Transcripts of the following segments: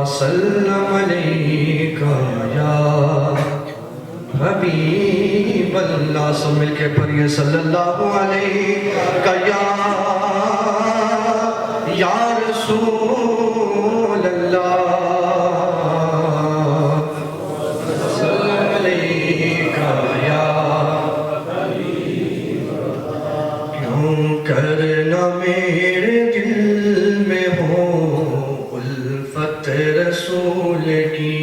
वसल्लम अलैका या हबीब अल्लाह। सब मिलके पढ़िए सल्लल्लाहु अलैका या रसूल अल्लाह। करना मेरे दिल में हो उल्फत रसूल की,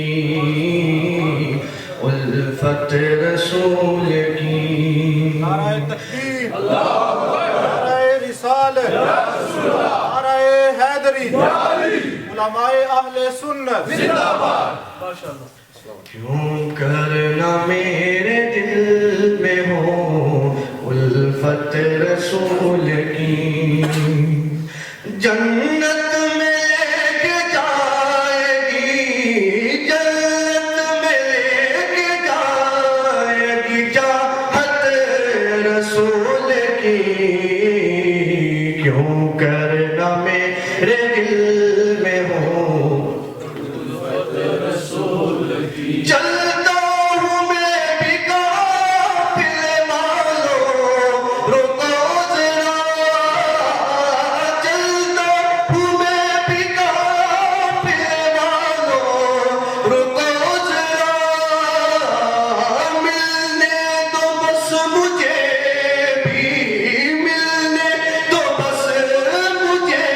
उल्फत रसूल की। नाराए तकबीर, नाराए रिसालत, नाराए हैदरी, उलमाए अहले सुन्नत जिंदाबाद। माशाअल्लाह। क्यों करना मेरे दिल में हो उल्फत रसूल की, जन्नत में लेके जाएगी, जन्नत में लेके जाएगी चाहत रसूल की। क्यों करना मेरे दिल में हो उल्फत रसूल की। चलता हूँ मैं भी काफिले वालों, रुको जरा। चलता हूँ मैं भी काफिले वालों, रुको जरा। मिलने दो बस मुझे भी, मिलने दो बस मुझे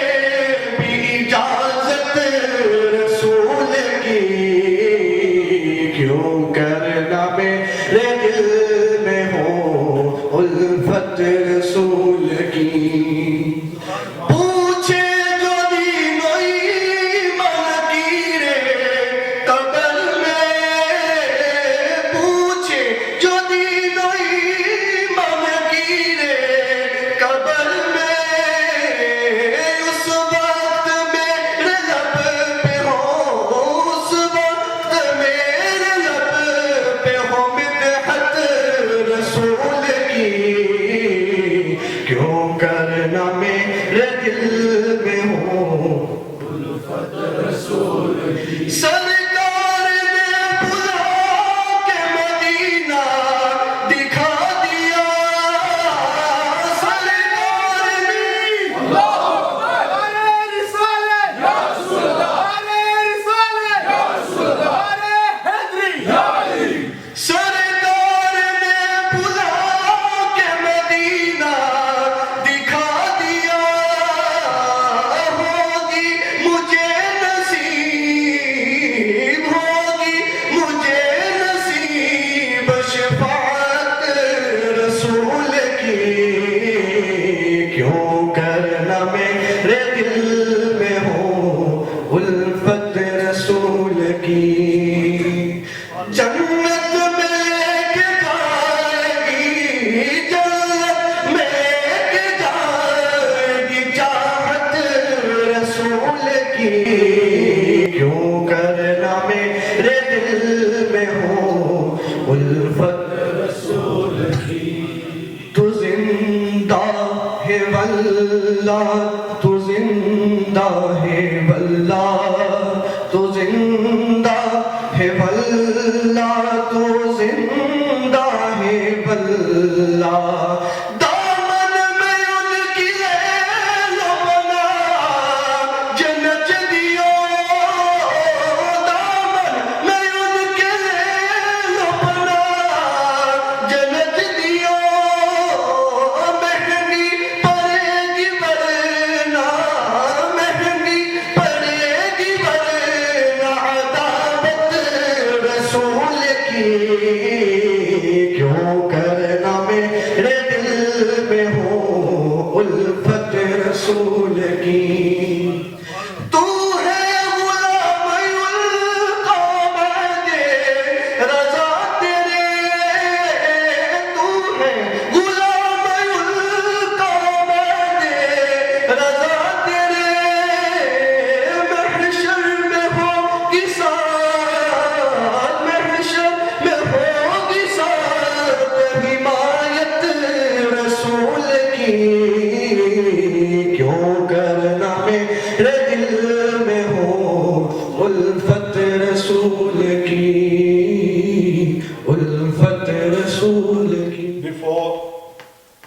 भी इजाजत रसूल की। क्यों करना मेरे दिल में हो उल्फत रसूल की। पूछे जो दीनो ईमान की रे कब्र में, पूछे जो दीनो ईमान की रे कब्र में। उस वक्त मेरे लब पे हो, उस वक्त मेरे लब पे हो मिदहत रसूल की। क्यों करना मेरे दिल में हो उल्फत रसूल की। सरकार ने बुला के मदीना दिखा दिया, सरकार ने नाराए रिसालत, या रसूल अल्लाह। नाराए रिसालत, या रसूल अल्लाह। नाराए हैदरी, या अली। सरकार ने बुला के मदीना दिखा दिया। होगी मुझे नसीब, होगी मुझे नसीब शफाअत रसूल की। क्यों करना मेरे दिल में हो उल्फत रसूल की। जन्नत में लेके जाएगी, जन्नत में लेके जाएगी चाहत रसूल की। क्यों करना मेरे दिल में हो उल्फत रसूल की। तू जिंदा है वल्लाह, तू जिंदा है वल्लाह, तू जिंदा है वल्लाह, तू जिंदा है वल्लाह। दामन में उनकी ले लो बना जन्नत दियो, दामन में उनके ले लो बना जन्नत दियो। महंगी पड़ेगी वरना, महंगी पड़ेगी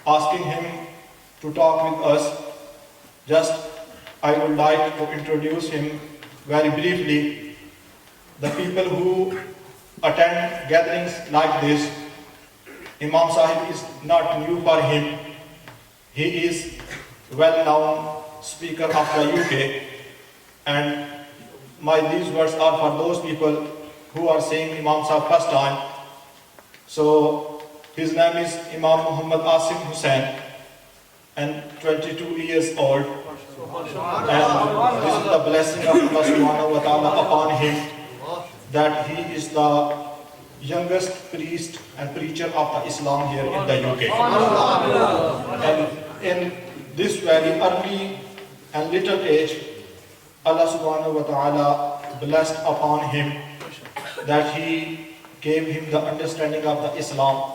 asking him to talk with us. Just I would like to introduce him very briefly. The people who attend gatherings like this, Imam Sahib is not new for him. He is well-known speaker of the UK, and these words are for those people who are saying Imam Sahib first time. So his name is Imam Muhammed Asim Hussain, and 22 years old. And this is the blessing of Allah subhanahu wa ta'ala upon him, that he is the youngest priest and preacher of the Islam here in the UK. And in this very early and little age, Allah subhanahu wa ta'ala blessed upon him, that he gave him the understanding of the Islam,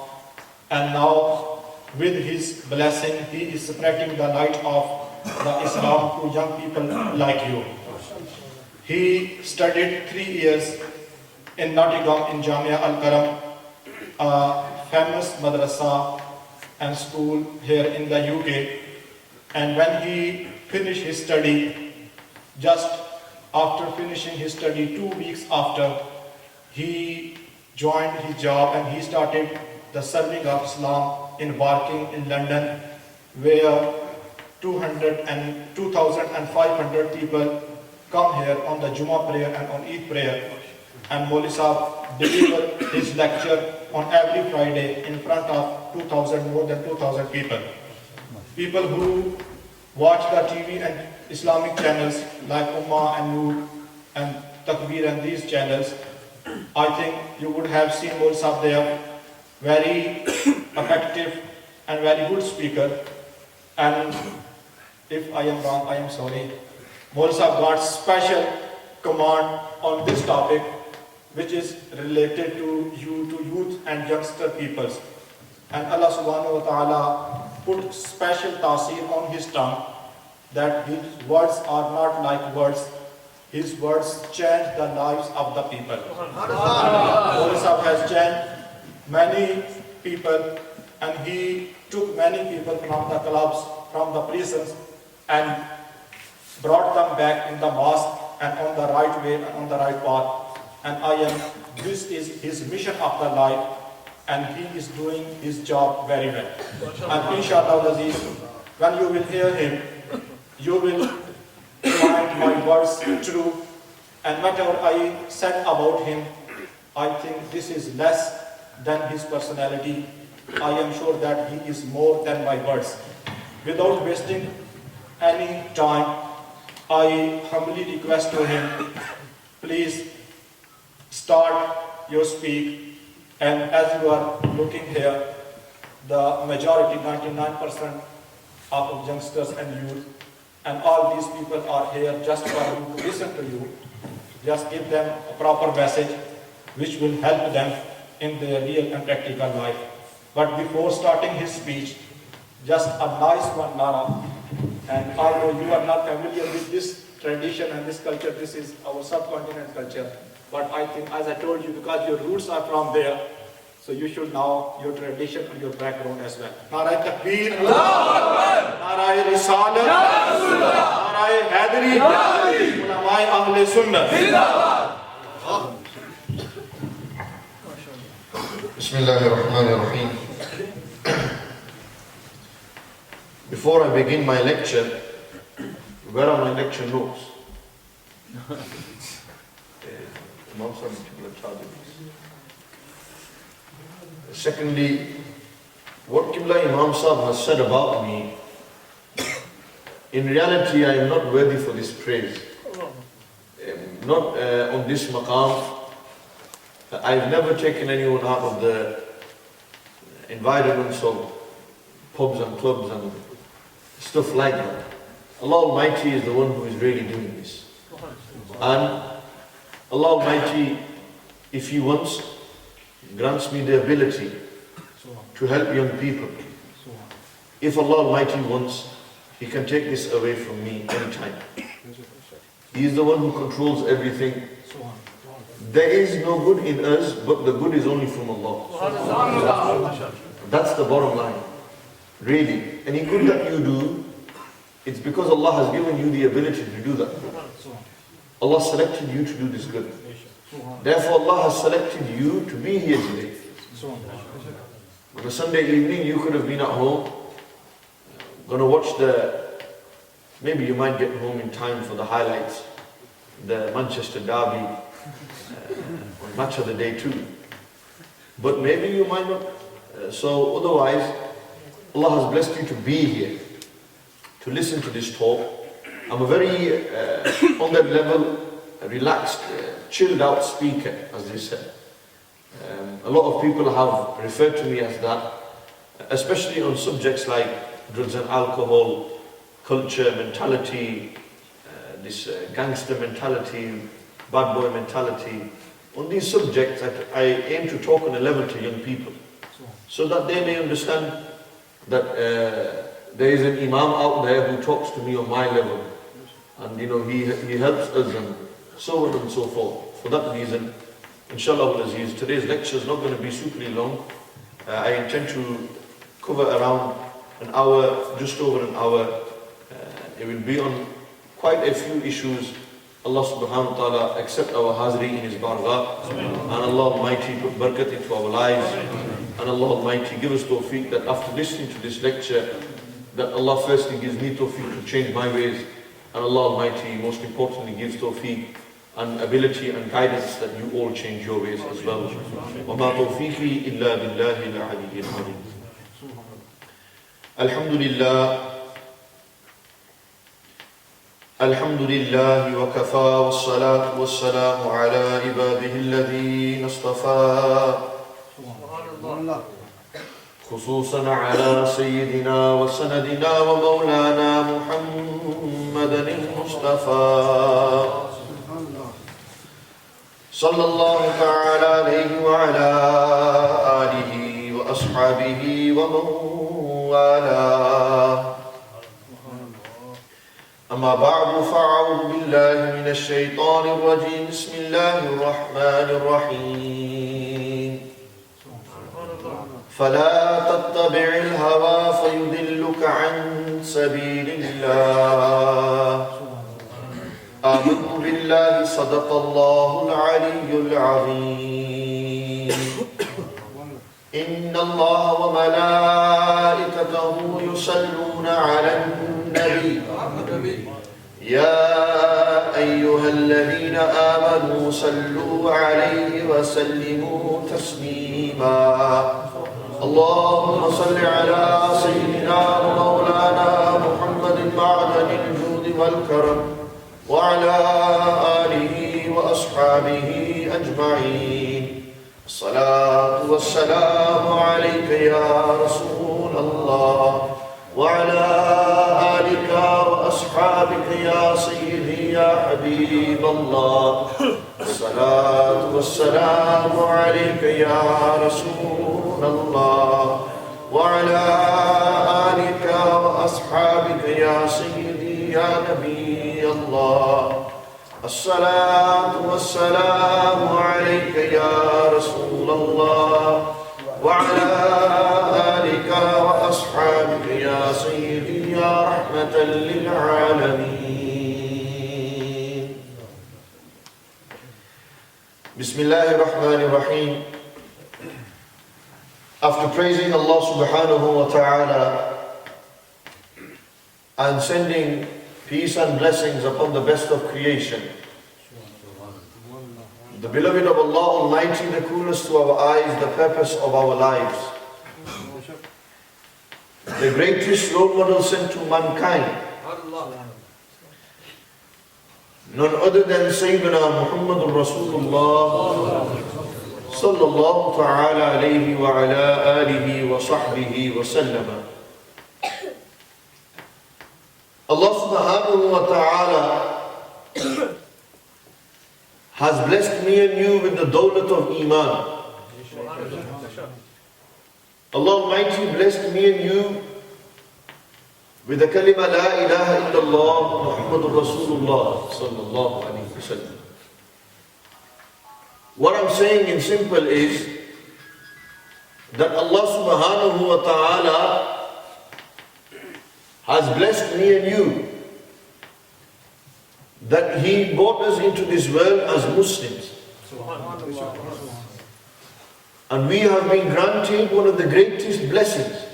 and now with his blessing he is spreading the light of the Islam to young people like you. He studied 3 years in Nottingham in Jamia a famous madrasa and school here in the UK. And when he finished his study, just after finishing his study 2 weeks after, he joined his job and he started the serving of Islam in working in London, where 2,500 people come here on the Jummah prayer and on Eid prayer. And Maulvi Sahib delivered his lecture on every Friday in front of more than 2,000 people. People who watch the TV and Islamic channels like Ummah and Noor and Takbir and these channels, I think you would have seen Maulvi Sahib there, very effective and very good speaker. And if I am wrong, I am sorry. Maulvi Sahib got special command on this topic, which is related to youth and youngster peoples. And Allah subhanahu wa ta'ala put special tasir on his tongue, that his words are not like words. His words change the lives of the people. Maulvi Sahib has changed many people, and he took many people from the clubs, from the prisons, and brought them back in the mosque and on the right way and on the right path. And this is his mission of the life, and he is doing his job very well. And inshallah Aziz, when you will hear him, you will find my words true, and whatever I said about him, I think this is less than his personality. I am sure that he is more than my words. Without wasting any time, I humbly request to him, please start your speak. And as you are looking here, the majority, 99% of youngsters and youth, and all these people are here just for you to listen to you. Just give them a proper message which will help them in their real and practical life. But before starting his speech, just a nice one, Nara. And I know you are not familiar with this tradition and this culture. This is our subcontinent culture. But I think, as I told you, because your roots are from there, so you should know your tradition and your background as well. Nara Takbir, Nara Risalat, Nara Hadri, Ulamai Ahle Sunnah. Bismillahirrahmanirrahim. Before I begin my lecture, where are my lecture notes? Secondly, what Qibla Imam Sahib has said about me, in reality I am not worthy for this praise. Not on this maqam. I've never taken anyone out of the environments of pubs and clubs and stuff like that. Allah Almighty is the one who is really doing this. And Allah Almighty, if He wants, grants me the ability to help young people. If Allah Almighty wants, He can take this away from me anytime. He is the one who controls everything. There is no good in us, but the good is only from Allah. That's the bottom line. Really, any good that you do, it's because Allah has given you the ability to do that. Allah selected you to do this good. Therefore Allah has selected you to be here today. On a Sunday evening you could have been at home, gonna watch maybe you might get home in time for the highlights, the Manchester derby, match of the day too. But maybe you might not. So otherwise, Allah has blessed you to be here, to listen to this talk. I'm a very, on that level, relaxed, chilled out speaker, as they said. A lot of people have referred to me as that, especially on subjects like drugs and alcohol, culture, mentality, this gangster mentality, bad boy mentality. On these subjects, I aim to talk on a level to young people, so that they may understand that there is an Imam out there who talks to me on my level, and he helps us, and so on and so forth. For that reason, inshallah al-Aziz, today's lecture is not going to be super long. I intend to cover around an hour, just over an hour. It will be on quite a few issues. Allah subhanahu wa ta'ala accept our hazri in His bargah, and Allah Almighty put barakat into our lives, and Allah Almighty give us tawfiq that after listening to this lecture, that Allah firstly gives me tawfiq to change my ways, and Allah Almighty most importantly gives tawfiq and ability and guidance that you all change your ways as well. وَمَا تَوْفِيقِي إِلَّا بِاللَّهِ الْعَلِيِّ الْعَظِيمِ. Alhamdulillah. الحمد لله وكفى والصلاة والسلام على عباده الذين اصطفى خصوصا على سيدنا وسندنا ومولانا محمد المصطفى صلى الله تعالى عليه وعلى آله وأصحابه ومن والاه. أما بعد فأعوذ بالله من الشيطان الرجيم. بسم الله الرحمن الرحيم. فلا تتبع الهوى فيضلك عن سبيل الله. آمنت بالله صدق الله العلي العظيم. إن الله وملائكته يصلون على النبي يا أيها الذين آمنوا صلوا عليه وسلموا تسليما. اللهم صل على سيدنا ومولانا محمد معدن الجود والكرم وعلى آله وأصحابه أجمعين. الصلاة والسلام عليك يا رسول الله وعلى آلك وأصحابك يا سيدي يا حبيب الله. الصلاة والسلام عليك يا رسول الله وعلى آلك وأصحابك يا سيدي يا نبي الله. الصلاة والسلام عليك يا رسول الله وعلى آلك وأصحابك يا سيدي يا رحمة للعالمين. بسم الله الرحمن الرحيم. After praising Allah subhanahu wa ta'ala and sending peace and blessings upon the best of creation, the beloved of Allah Almighty, the coolest to our eyes, the purpose of our lives, the greatest role model sent to mankind, none other than Sayyidina Muhammad Rasulullah sallallahu ta'ala alayhi wa ala alihi wa sahbihi wa sallama. Allah subhanahu wa ta'ala has blessed me and you with the dawlat of Iman. Allah Almighty blessed me and you with the kalima La ilaha illallah Muhammadur Rasulullah sallallahu alayhi wa sallam. What I'm saying in simple is that Allah subhanahu wa ta'ala has blessed me and you, that He brought us into this world as Muslims. And we have been granted one of the greatest blessings.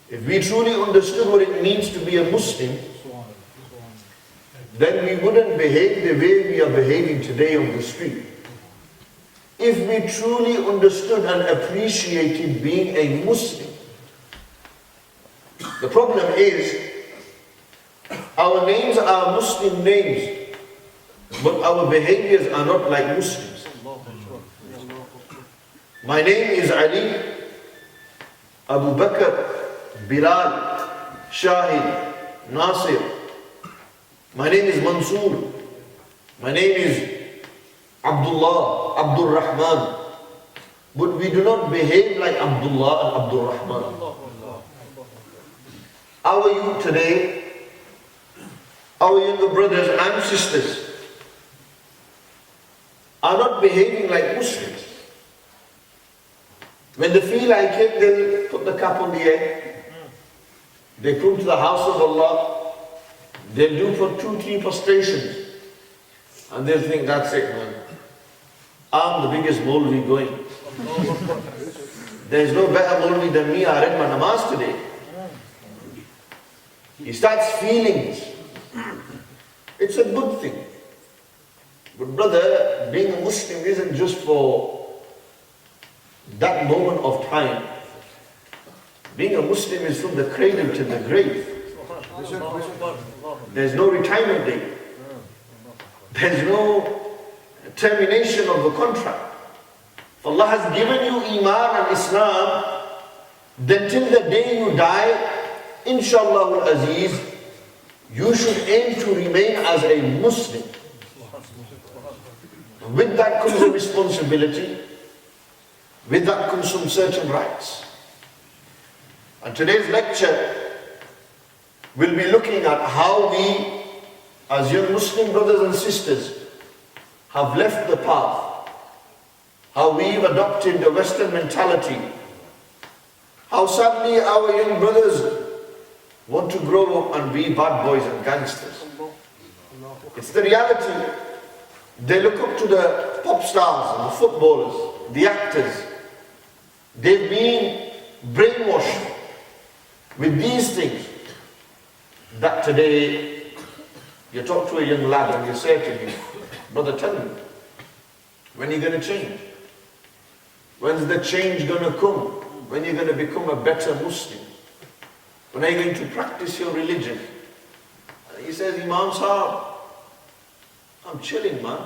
If we truly understood what it means to be a Muslim, then we wouldn't behave the way we are behaving today on the street. If we truly understood and appreciated being a Muslim. The problem is, our names are Muslim names, but our behaviors are not like Muslims. My name is Ali, Abu Bakr, Bilal, Shahid, Nasir. My name is Mansoor. My name is Abdullah, Abdul Rahman. But we do not behave like Abdullah and Abdul Rahman. Our youth today, our younger brothers and sisters are not behaving like Muslims. When they feel like it, they'll put the cap on the air. They come to the house of Allah. They'll do for 2-3 prostrations. And they'll think, that's it, man. I'm the biggest Maulvi going. There's no better Maulvi than me. I read my namaz today. He starts feeling it. It's a good thing. But brother, being a Muslim isn't just for that moment of time. Being a Muslim is from the cradle to the grave. There's no retirement date. There's no termination of the contract. If Allah has given you Iman and Islam, then till the day you die, inshallah al-Aziz, you should aim to remain as a Muslim. With that comes a responsibility. With that comes some certain rights. And today's lecture will be looking at how we, as young Muslim brothers and sisters, have left the path. How we've adopted the Western mentality. How sadly our young brothers want to grow up and be bad boys and gangsters. It's the reality. They look up to the pop stars and the footballers, the actors. They've been brainwashed with these things. That today, you talk to a young lad and you say to him, brother, tell me, when are you going to change? When's the change going to come? When are you going to become a better Muslim? When are you going to practice your religion? And he says, Imam Sahab, I'm chilling, man.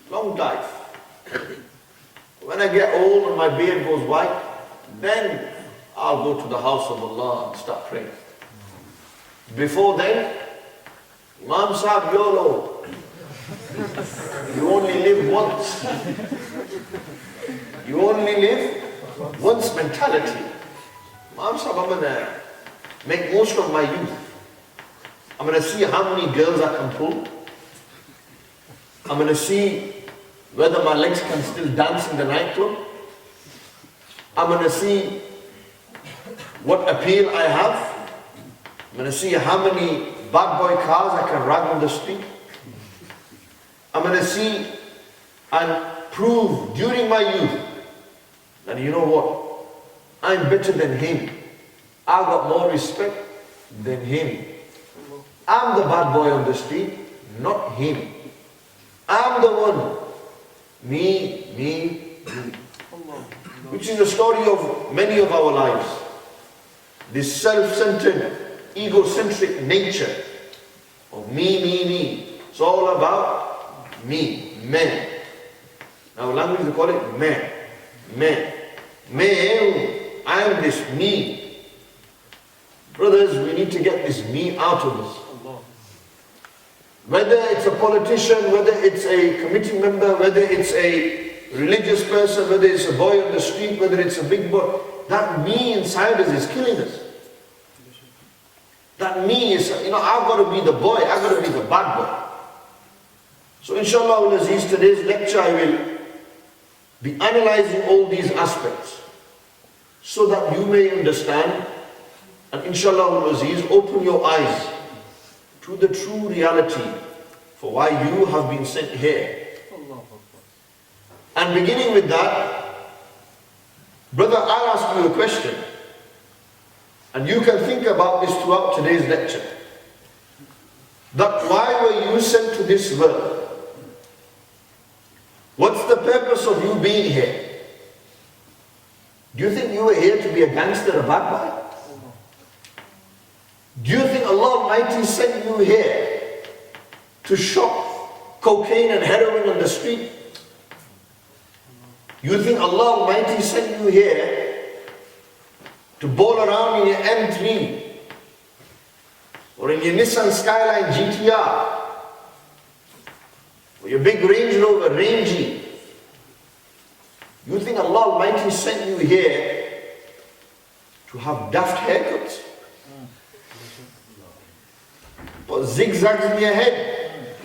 Long life. When I get old and my beard goes white, then I'll go to the house of Allah and start praying. Before then, Imam Sahab, YOLO. You only live once. You only live once mentality. Imam Sahab, I'm going to make most of my youth. I'm going to see how many girls I can pull. I'm going to see whether my legs can still dance in the nightclub. I'm going to see what appeal I have. I'm going to see how many bad boy cars I can ride on the street. I'm going to see and prove during my youth that, you know what, I'm better than him. I've got more respect than him. I'm the bad boy on the street, not him. I'm the one. Me, me, me. Which is the story of many of our lives. This self-centered, egocentric nature of me, me, me. It's all about me, man. Now language they call it man. Man. Man, I am this me. Brothers, we need to get this me out of us. Whether it's a politician, whether it's a committee member, whether it's a religious person, whether it's a boy on the street, whether it's a big boy, that me inside us is killing us. That me is, I've got to be the boy, I've got to be the bad boy. So inshallah al-Aziz, today's lecture I will be analyzing all these aspects. so that you may understand, and inshallah al-Aziz, open your eyes to the true reality for why you have been sent here. And beginning with that, brother, I'll ask you a question, and you can think about this throughout today's lecture. That why were you sent to this world? What's the purpose of you being here? Do you think you were here to be a gangster, a bad boy? Do you think Allah Almighty sent you here to shop cocaine and heroin on the street? You think Allah Almighty sent you here to bowl around in your M3 or in your Nissan Skyline GTR or your big Range Rover Rangy? You think Allah Almighty sent you here to have daft haircuts? Put zigzags in your head?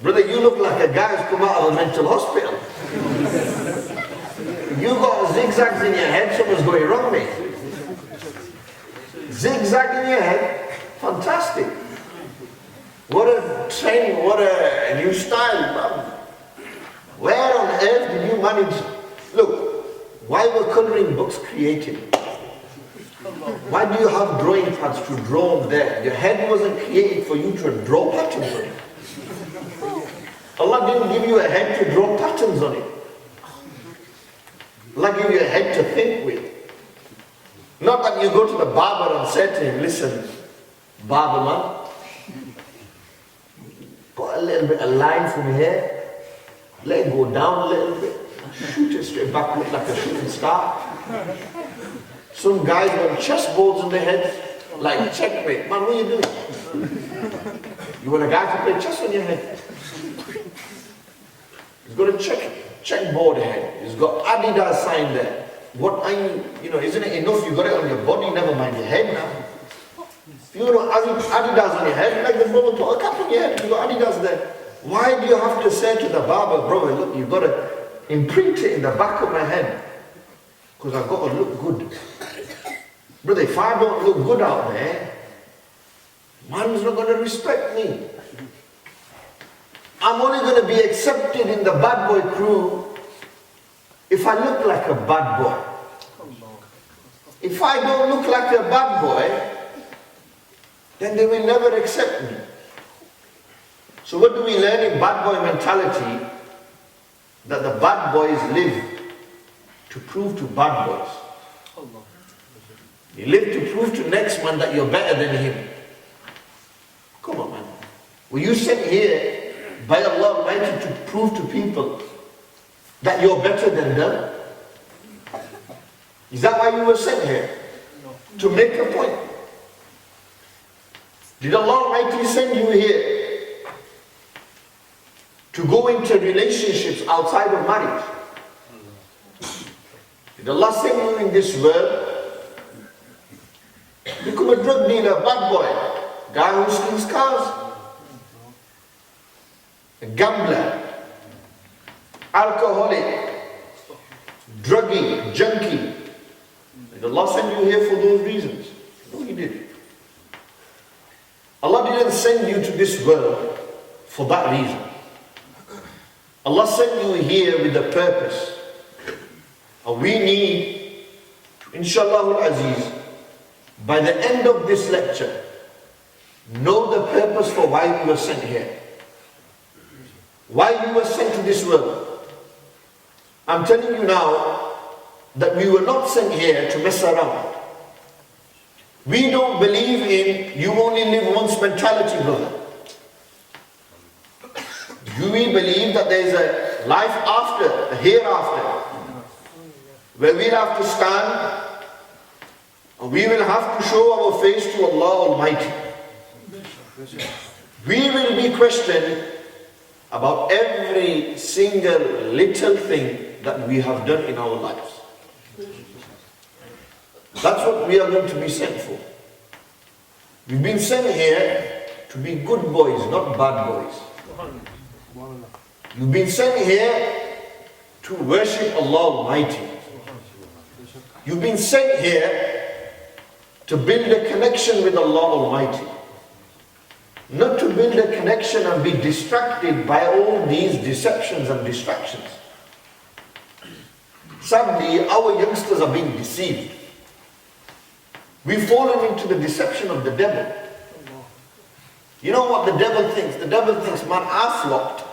Brother, you look like a guy who's come out of a mental hospital. You got zigzags in your head, something's going wrong, mate. Zigzag in your head, fantastic. What a trend, what a new style, man. Where on earth did you manage? Look, why were colouring books created? Why do you have drawing pads to draw on there? Your head wasn't created for you to draw patterns on it. Allah didn't give you a head to draw patterns on it. Allah gave you a head to think with. Not that you go to the barber and say to him, listen, barber man, put a little bit of line from here, let it go down a little bit, shoot it straight back, look like a shooting star. Some guys want chessboards in their head, like checkmate. Man, what are you doing? You want a guy to play chess on your head? He's got a checkboard head. He's got Adidas sign there. What are you, isn't it enough you got it on your body, never mind your head now? If you got Adidas on your head, like the brother put a cap on your head, you got Adidas there. Why do you have to say to the barber, brother, look, you've got to imprint it in the back of my head? Because I've got to look good. Brother, if I don't look good out there, man's not going to respect me. I'm only going to be accepted in the bad boy crew if I look like a bad boy. If I don't look like a bad boy, then they will never accept me. So what do we learn in bad boy mentality? That the bad boys live to prove to bad boys. You live to prove to next man that you're better than him. Come on, man. Were you sent here by Allah Almighty to prove to people that you're better than them? Is that why you were sent here? To make a point. Did Allah Almighty send you here to go into relationships outside of marriage? Did Allah send you in this world become a drug dealer, bad boy, guy who steals cars, a gambler, alcoholic, druggie, junkie? Did Allah send you here for those reasons? No, He didn't. Allah didn't send you to this world for that reason. Allah sent you here with a purpose. And we need, inshallah al-Aziz, by the end of this lecture, know the purpose for why we were sent here. Why we were sent to this world. I'm telling you now that we were not sent here to mess around. We don't believe in you only live once mentality, brother. Do we believe that there is a life after, a hereafter, where we'll have to stand and we will have to show our face to Allah Almighty? We will be questioned about every single little thing that we have done in our lives. That's what we are going to be sent for. We've been sent here to be good boys, not bad boys. You've been sent here to worship Allah Almighty. You've been sent here to build a connection with Allah Almighty. Not to build a connection and be distracted by all these deceptions and distractions. Sadly, our youngsters are being deceived. We've fallen into the deception of the devil. You know what the devil thinks? The devil thinks, man, I flopped.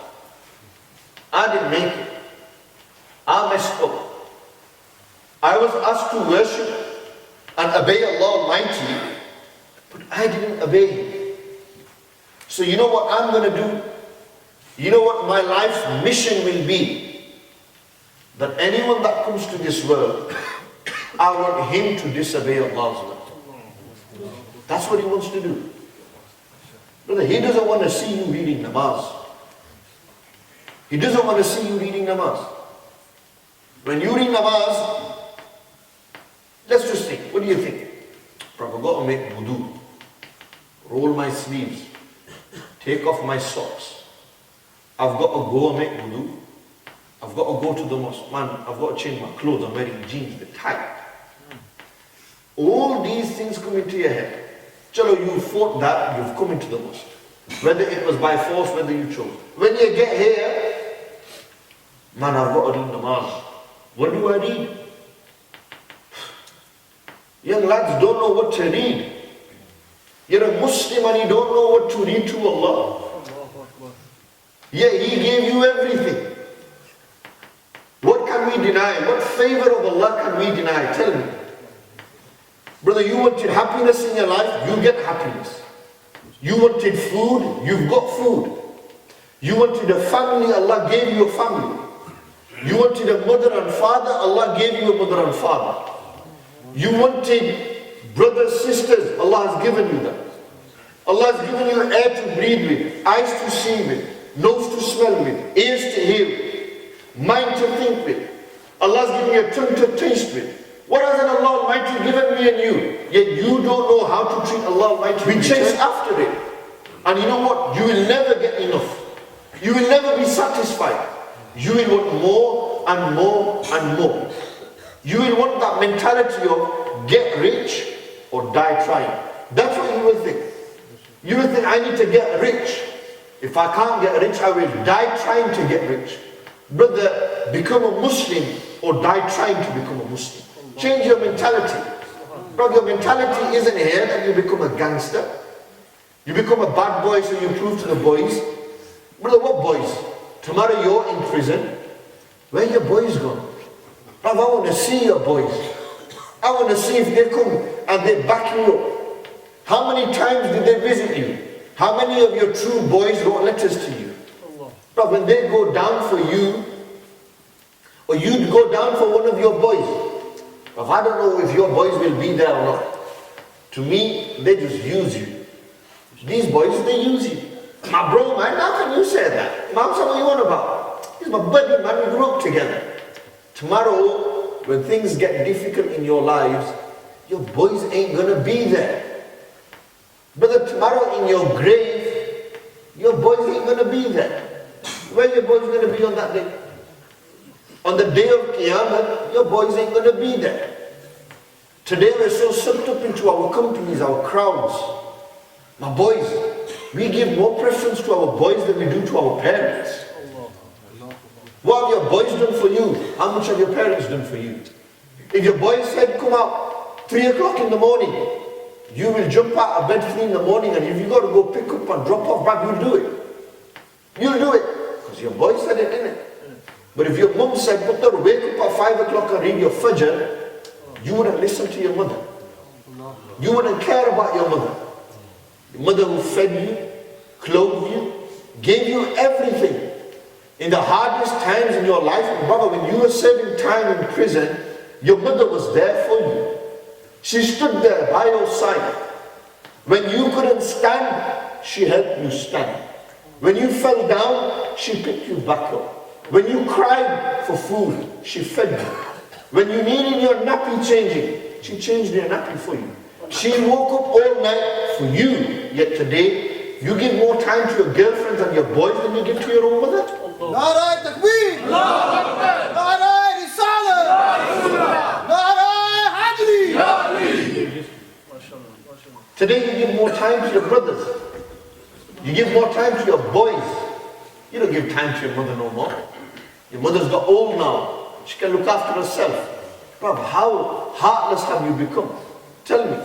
I didn't make it. I messed up. I was asked to worship and obey Allah Almighty, but I didn't obey Him. So you know what I'm going to do? You know what my life's mission will be? That anyone that comes to this world, I want him to disobey Allah's will. That's what he wants to do. Brother, he doesn't want to see you reading namaz. He doesn't want to see you reading namaz. When you read namaz, let's just think, what do you think? I've got to make wudu, roll my sleeves, take off my socks. I've got to go and make wudu. I've got to go to the mosque. Man, I've got to change my clothes. I'm wearing jeans, they're tight. All these things come into your head. Chalo, you fought that, you've come into the mosque. Whether it was by force, whether you chose. When you get here, man, I've got to read namaz. What do I read? Young lads don't know what to read. You're a Muslim and you don't know what to read to Allah. Yeah, He gave you everything. What can we deny? What favor of Allah can we deny? Tell me. Brother, you wanted happiness in your life, you get happiness. You wanted food, you've got food. You wanted a family, Allah gave you a family. You wanted a mother and father, Allah gave you a mother and father. You wanted brothers, sisters, Allah has given you that. Allah has given you air to breathe with, eyes to see with, nose to smell with, ears to hear with, mind to think with. Allah has given you a tongue to taste with. What has Allah Almighty given me and you? Yet you don't know how to treat Allah Almighty. We chase after it. And you know what? You will never get enough. You will never be satisfied. You will want more and more and more. You will want that mentality of get rich or die trying. That's what you will think. You will think, I need to get rich. If I can't get rich, I will die trying to get rich. Brother, become a Muslim or die trying to become a Muslim. Change your mentality. Brother, your mentality isn't here that you become a gangster. You become a bad boy so you prove to the boys. Brother, what boys? Tomorrow you're in prison. Where are your boys gone? Brother, I want to see your boys. I want to see if they come and they back you up. How many times did they visit you? How many of your true boys wrote letters to you? Brother, when they go down for you, or you'd go down for one of your boys, I don't know if your boys will be there or not. To me, they just use you. These boys, they use you. My bro, man, how can you say that? Mom, what you want about? He's my buddy, man, we grew up together. Tomorrow, when things get difficult in your lives, your boys ain't gonna be there. Brother, tomorrow in your grave, your boys ain't gonna be there. Where your boys gonna be on that day? On the day of Qiyamah, your boys ain't going to be there. Today we're so sucked up into our companies, our crowds. My boys, we give more preference to our boys than we do to our parents. What have your boys done for you? How much have your parents done for you? If your boys said, come out 3 o'clock in the morning, you will jump out of bed 3 in the morning, and if you got to go pick up and drop off back, you'll do it. You'll do it. Because your boy said it, innit? But if your mum said, Putter, wake up at 5 o'clock and read your fajr, you wouldn't listen to your mother. You wouldn't care about your mother. Your mother who fed you, clothed you, gave you everything. In the hardest times in your life, and brother, when you were serving time in prison, your mother was there for you. She stood there by your side. When you couldn't stand, she helped you stand. When you fell down, she picked you back up. When you cried for food, she fed you. When you needed your nappy changing, she changed your nappy for you. She woke up all night for you. Yet today, you give more time to your girlfriends and your boys than you give to your own mother. Nara Takbir! Nara Risala! Nara Today you give more time to your brothers. You give more time to your boys. You don't give time to your mother no more. Your mother's got old now. She can look after herself. But how heartless have you become? Tell me.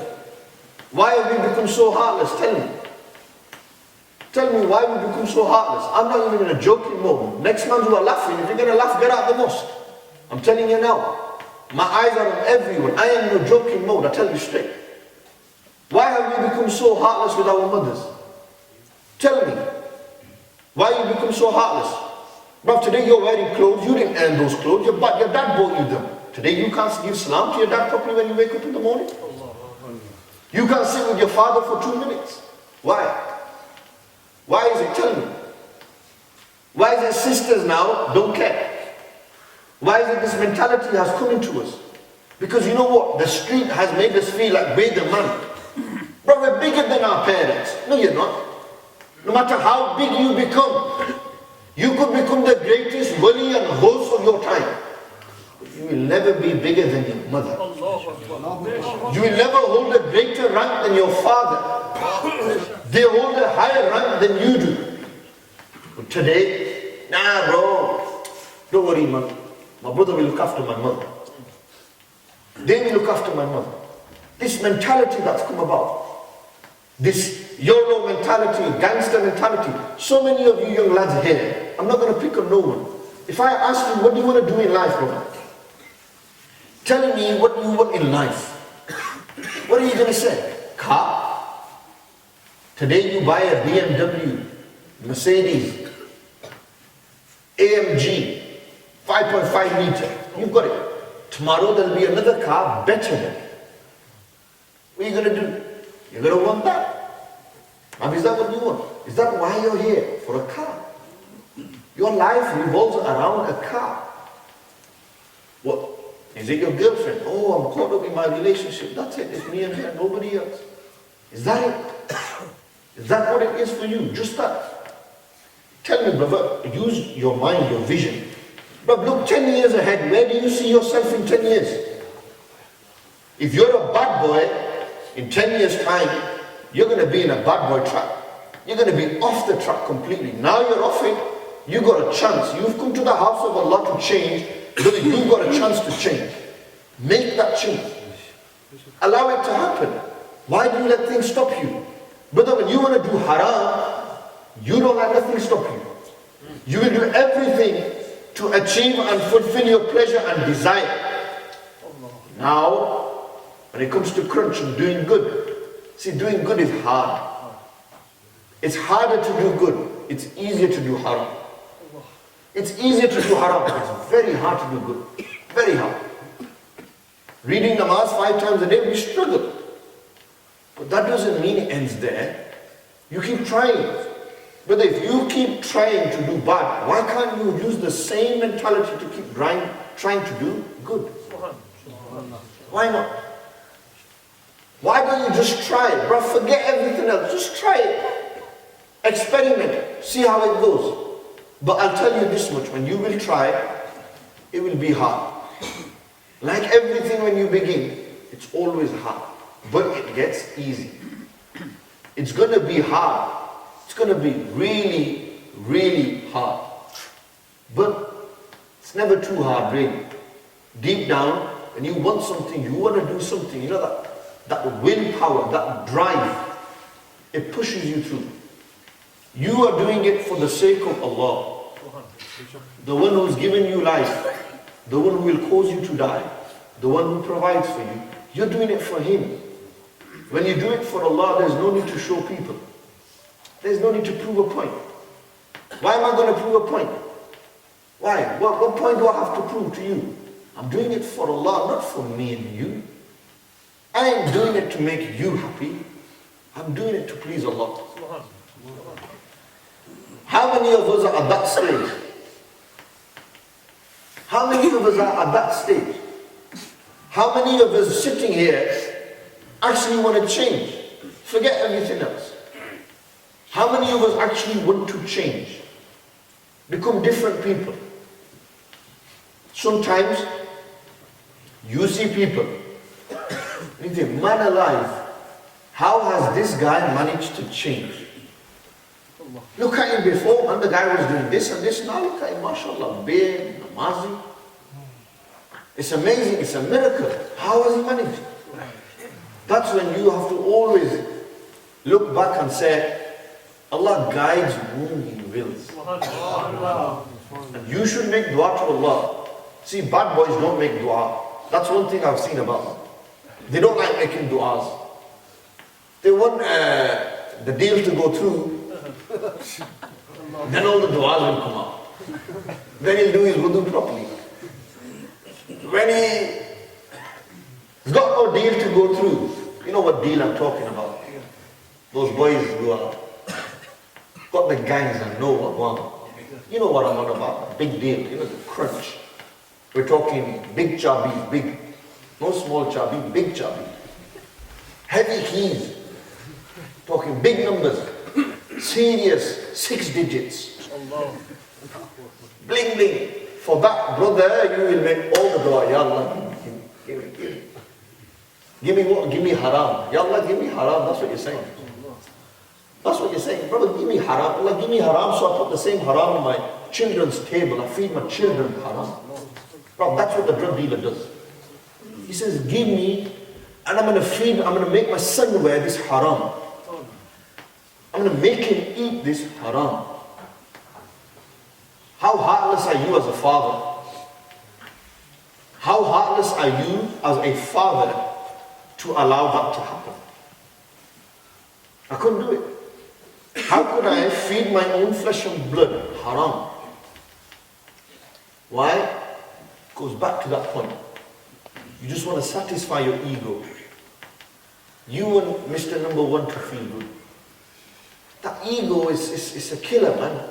Why have we become so heartless? Tell me. Tell me why we become so heartless. I'm not even in a joking mode. Next month you are laughing. If you're going to laugh, get out of the mosque. I'm telling you now. My eyes are on everyone. I am in a joking mode, I tell you straight. Why have we become so heartless with our mothers? Tell me. Why you become so heartless? But today you're wearing clothes, you didn't earn those clothes, your dad bought you them. Today you can't give salam to your dad properly when you wake up in the morning. You can't sit with your father for 2 minutes. Why? Why is it? Tell me. Why is it sisters now don't care? Why is it this mentality has come into us? Because you know what? The street has made us feel like we're the man. Bro, we're bigger than our parents. No, you're not. No matter how big you become, you could become the greatest wali and host of your time. You will never be bigger than your mother. You will never hold a greater rank than your father. They hold a higher rank than you do. But today, nah bro, don't worry man. My brother will look after my mother. They will look after my mother. This mentality that's come about, this YOLO mentality, gangster mentality. So many of you young lads here, I'm not going to pick on no one. If I ask you, what do you want to do in life, brother? Tell me what you want in life. What are you going to say? Car. Today you buy a BMW, Mercedes, AMG, 5.5 litre. You've got it. Tomorrow there'll be another car better than it. What are you going to do? You're going to want that. Now, is that what you want? Is that why you're here? For a car? Your life revolves around a car. What? Is it your girlfriend? Oh, I'm caught up in my relationship. That's it. It's me and her, nobody else. Is that it? Is that what it is for you? Just that? Tell me, brother, use your mind, your vision. But look 10 years ahead. Where do you see yourself in 10 years? If you're a bad boy, in 10 years' time, you're going to be in a bad boy track. You're going to be off the track completely. Now you're off it. You've got a chance. You've come to the house of Allah to change. Brother, you've got a chance to change. Make that change. Allow it to happen. Why do you let things stop you? Brother, when you want to do haram, you don't let nothing stop you. You will do everything to achieve and fulfill your pleasure and desire. Now, when it comes to crunch and doing good, see, doing good is hard. It's harder to do good. It's easier to do haram. It's easier to do haram. It's very hard to do good. Very hard. Reading namaz 5 times a day, we struggle. But that doesn't mean it ends there. You keep trying. But if you keep trying to do bad, why can't you use the same mentality to keep trying to do good? Why not? Why don't you just try it? Bro, forget everything else. Just try it. Experiment. See how it goes. But I'll tell you this much. When you will try, it will be hard. Like everything when you begin, it's always hard. But it gets easy. It's going to be hard. It's going to be really, really hard. But it's never too hard, really. Deep down, when you want something, you want to do something, you know that willpower, that drive, it pushes you through. You are doing it for the sake of Allah. The one who's given you life, the one who will cause you to die, the one who provides for you. You're doing it for Him. When you do it for Allah, there's no need to show people. There's no need to prove a point. Why am I going to prove a point? Why? What point do I have to prove to you? I'm doing it for Allah, not for me and you. I ain't doing it to make you happy. I'm doing it to please Allah. How many of us are at that stage? How many of us are at that stage? How many of us sitting here actually want to change? Forget everything else. How many of us actually want to change? Become different people? Sometimes you see people, you think, man alive, How has this guy managed to change? Look at him before, and the guy was doing this and this. Now look at him, mashallah, beard, namazi. It's amazing, it's a miracle. How has he managed? That's when you have to always look back and say, Allah guides whom He wills. And you should make dua to Allah. See, bad boys don't make dua. That's one thing I've seen about them. They don't like making duas. They want the deal to go through. Then all the duas will come out. Then he'll do his wudu properly. When he's got no deal to go through, you know what deal I'm talking about? Those boys who are got the gangs and know what one. You know what I'm on about? Big deal, you know, the crunch. We're talking big chubby, big, no small chubby, big chubby. Heavy keys. Talking big numbers. Serious 6 digits. Bling bling. For that brother, you will make all the dua. Ya Allah, give me. Give me what? Give me haram. Ya Allah, give me haram. That's what you're saying. That's what you're saying. Brother, give me haram. Allah, give me haram so I put the same haram on my children's table. I feed my children haram. Bro, that's what the drug dealer does. He says, give me, and I'm going to make my son wear this haram. I'm going to make him eat this haram. How heartless are you as a father? How heartless are you as a father to allow that to happen? I couldn't do it. How could I feed my own flesh and blood? Haram. Why? It goes back to that point. You just want to satisfy your ego. You want Mr. Number One to feel good. That ego is a killer, man.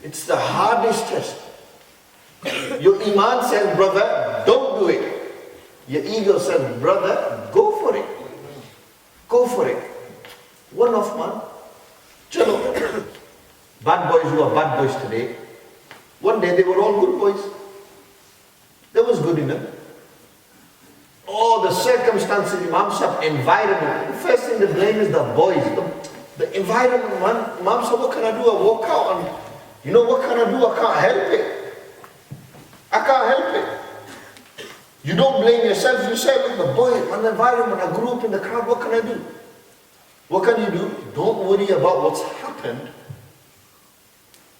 It's the hardest test. Your iman says, brother, don't do it. Your ego says, brother, go for it. Go for it. One off, man. Chalo. Bad boys who are bad boys today, one day they were all good boys. There was good in them. Oh, the circumstances, Imam Sahib, environment. The first thing to blame is the boys. The environment, man. Imam Sahib, what can I do? I walk out and, you know what can I do? I can't help it. I can't help it. You don't blame yourself. You say, look, the boy, man, the environment, I grew up in the crowd, what can I do? What can you do? Don't worry about what's happened.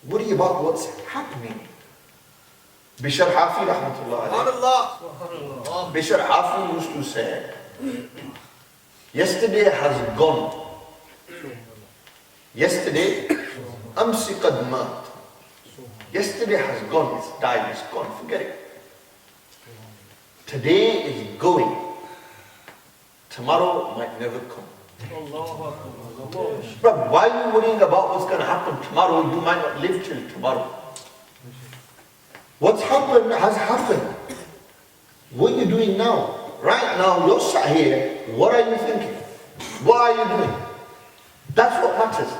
Worry about what's happening. Bishr Hafi rahmatullah alayhi. Bishr Hafi used to say, yesterday has gone. Yesterday, amsi qad mat. Yesterday has gone, it's died, it's gone, forget it. Today is going. Tomorrow might never come. But why are you worrying about what's going to happen tomorrow? You might not live till tomorrow. What's happened has happened. What are you doing now? Right now, you're sat here. What are you thinking? What are you doing? That's what matters.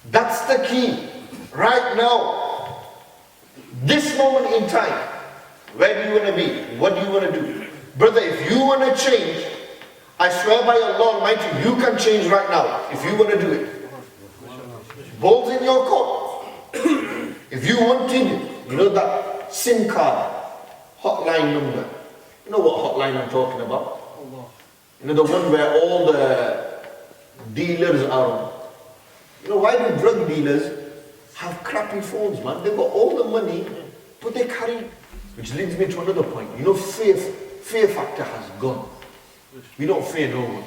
That's the key. Right now, this moment in time, where do you want to be? What do you want to do? Brother, if you want to change, I swear by Allah Almighty, you can change right now, if you want to do it. Ball's in your court. If you wanted, you know that SIM card, hotline number. You know what hotline I'm talking about? You know the one where all the dealers are on. You know, why do drug dealers have crappy phones, man? They've got all the money, but they carry. Which leads me to another point. You know, fear factor has gone. We don't fear no one.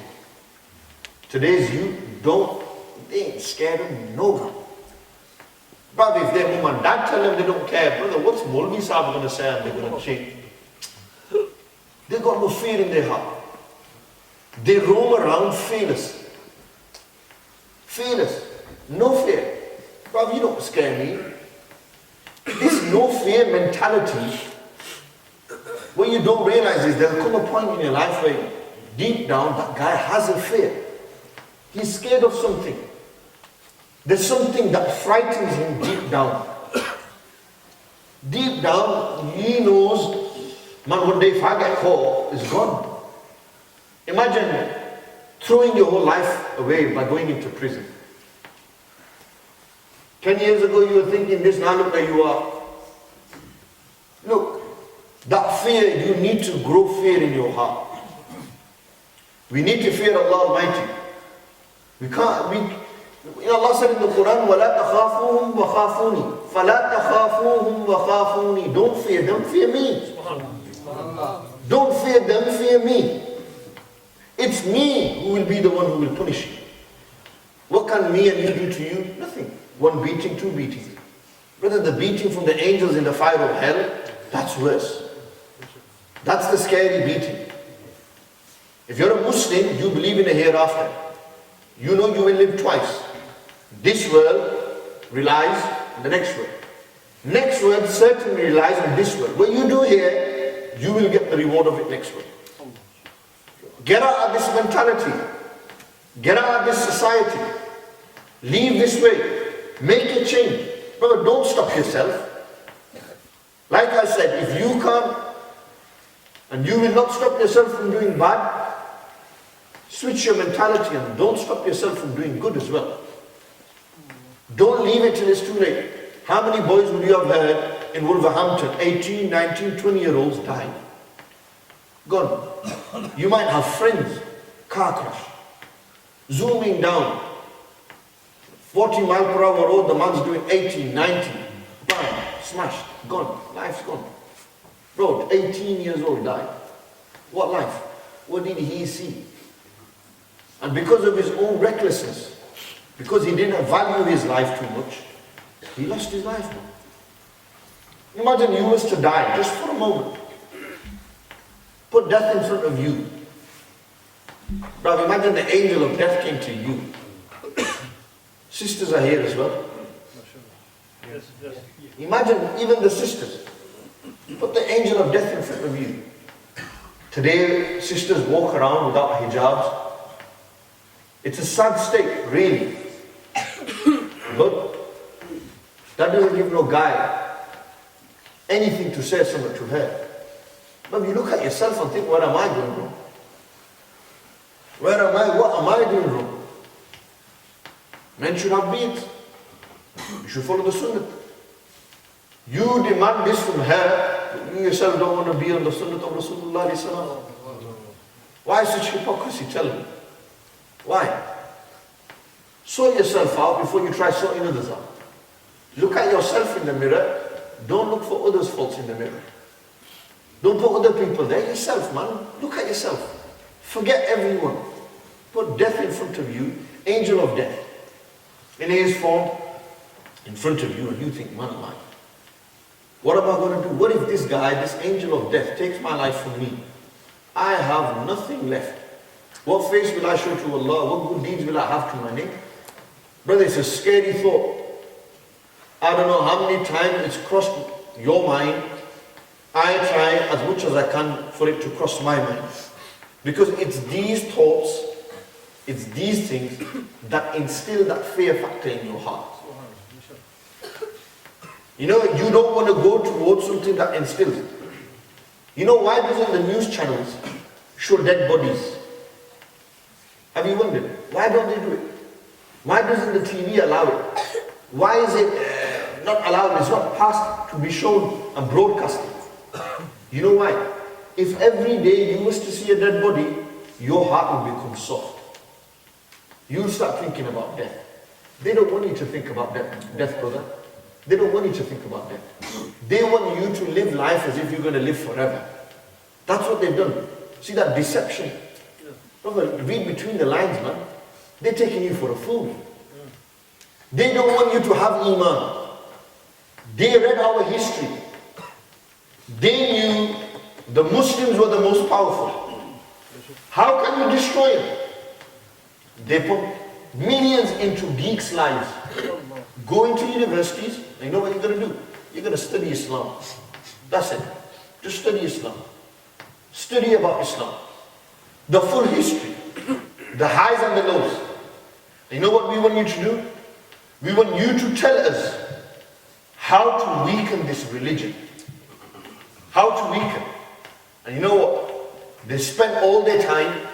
Today's youth they ain't scared of no one. But if their mom and dad tell them they don't care, brother, what's Molvi Sahib going to say and they're going to change? They got no fear in their heart. They roam around fearless. Fearless. No fear. Bruv, you don't scare me. This no fear mentality, what you don't realize is there'll come a point in your life where deep down that guy has a fear. He's scared of something. There's something that frightens him deep down. Deep down, he knows, man, one day if I get caught, it's gone. Imagine throwing your whole life away by going into prison. 10 years ago you were thinking this, now look where you are. Look, that fear, you need to grow fear in your heart. We need to fear Allah Almighty. We can't, Allah said in the Quran, وَلَا تَخَافُوهُمْ وَخَافُونِي فَلَا تَخَافُوهُمْ وَخَافُونِي. Don't fear them, fear me. Don't fear them, fear me. It's me who will be the one who will punish you. What can me and you do to you? Nothing. One beating, two beatings. Brother, the beating from the angels in the fire of hell, that's worse. That's the scary beating. If you're a Muslim, you believe in a hereafter. You know you will live twice. This world relies on the next world. Next world certainly relies on this world. What you do here, you will get the reward of it next world. Get out of this mentality. Get out of this society. Leave this way. Make a change. Brother, don't stop yourself. Like I said, if you can't, and you will not stop yourself from doing bad, switch your mentality and don't stop yourself from doing good as well. Don't leave it till it's too late. How many boys would you have heard in Wolverhampton, 18, 19, 20-year-olds died? Gone. You might have friends, car crash, zooming down, 40 mile per hour road, the man's doing 80, 90, bam, smashed, gone, life's gone. Bro, 18 years old died. What life? What did he see? And because of his own recklessness, because he didn't value his life too much, he lost his life. Imagine you was to die just for a moment. Put death in front of you. Bro, imagine the angel of death came to you. Sisters are here as well. Imagine even the sisters. Put the angel of death in front of you. Today, sisters walk around without hijabs. It's a sad state, really. But that doesn't give no guy anything to say something to her. But you look at yourself and think, what am I doing wrong? What am I doing wrong? Men should have beards. You should follow the sunnah. You demand this from her, but you yourself don't want to be on the sunnah of Rasulullah. Why such hypocrisy? Tell me. Why? Sort yourself out before you try sorting others out. Look at yourself in the mirror. Don't look for others' faults in the mirror. Don't put other people there. Yourself, man. Look at yourself. Forget everyone. Put death in front of you. Angel of death. In his form, in front of you, and you think, man, mine. What am I going to do? What if this guy, this angel of death, takes my life from me? I have nothing left. What face will I show to Allah? What good deeds will I have to my name? Brother, it's a scary thought. I don't know how many times it's crossed your mind. I try as much as I can for it to cross my mind. Because it's these thoughts, it's these things that instill that fear factor in your heart. You know, you don't want to go towards something that instills it. You know, why doesn't the news channels show dead bodies? Have you wondered? Why don't they do it? Why doesn't the TV allow it? Why is it not allowed? It's not passed to be shown and broadcasted. You know why? If every day you was to see a dead body, your heart will become soft. You'll start thinking about death. They don't want you to think about death, brother. They don't want you to think about death. They want you to live life as if you're going to live forever. That's what they've done. See that deception? Brother, read between the lines, man. They're taking you for a fool. They don't want you to have Iman. They read our history. They knew the Muslims were the most powerful. How can you destroy them? They put millions into geeks' lives. Go into universities, and you know what you're going to do? You're going to study Islam. That's it. Just study Islam. Study about Islam. The full history. The highs and the lows. And you know what we want you to do? We want you to tell us how to weaken this religion. How to weaken. And you know what? They spend all their time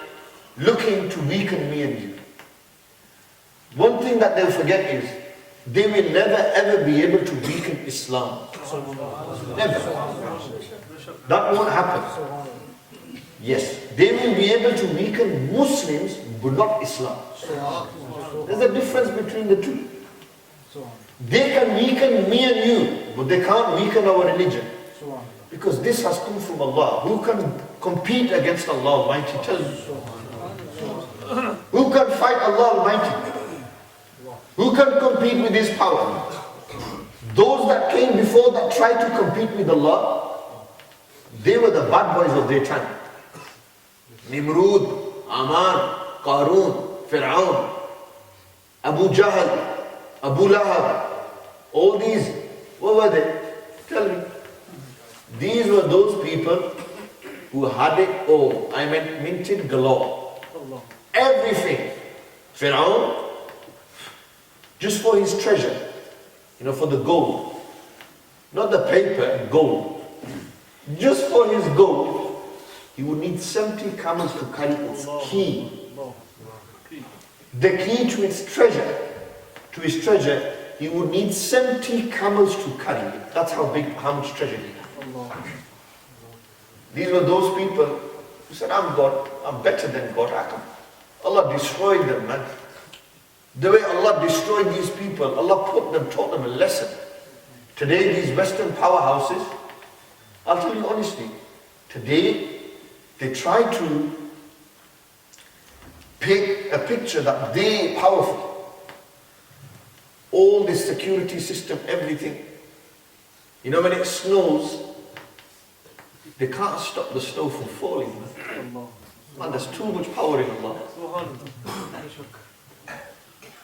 looking to weaken me and you. One thing that they'll forget is, they will never ever be able to weaken Islam. Never. That won't happen. Yes, they will be able to weaken Muslims, but not Islam. There's a difference between the two. They can weaken me and you, but they can't weaken our religion. Because this has come from Allah. Who can compete against Allah Almighty? Tell me. Who can fight Allah Almighty? Who can compete with His power? Those that came before that tried to compete with Allah, they were the bad boys of their time. Nimrud, Aman, Qarun, Fir'aun, Abu Jahl, Abu Lahab, all these, what were they? Tell me. These were those people who had it all. I meant minted galore. Everything. Fir'aun, just for his treasure, for the gold. Not the paper, gold. Just for his gold, he would need 70 camels to carry its key. The key to its treasure. To his treasure, he would need 70 camels to carry it. That's how much treasure he had. These were those people who said, I'm God, I'm better than God. Allah destroyed them, man. The way Allah destroyed these people, Allah taught them a lesson. Today, these Western powerhouses, I'll tell you honestly, today, they try to paint a picture that they're powerful. All the security system, everything. When it snows, they can't stop the snow from falling. Man, there's too much power in Allah.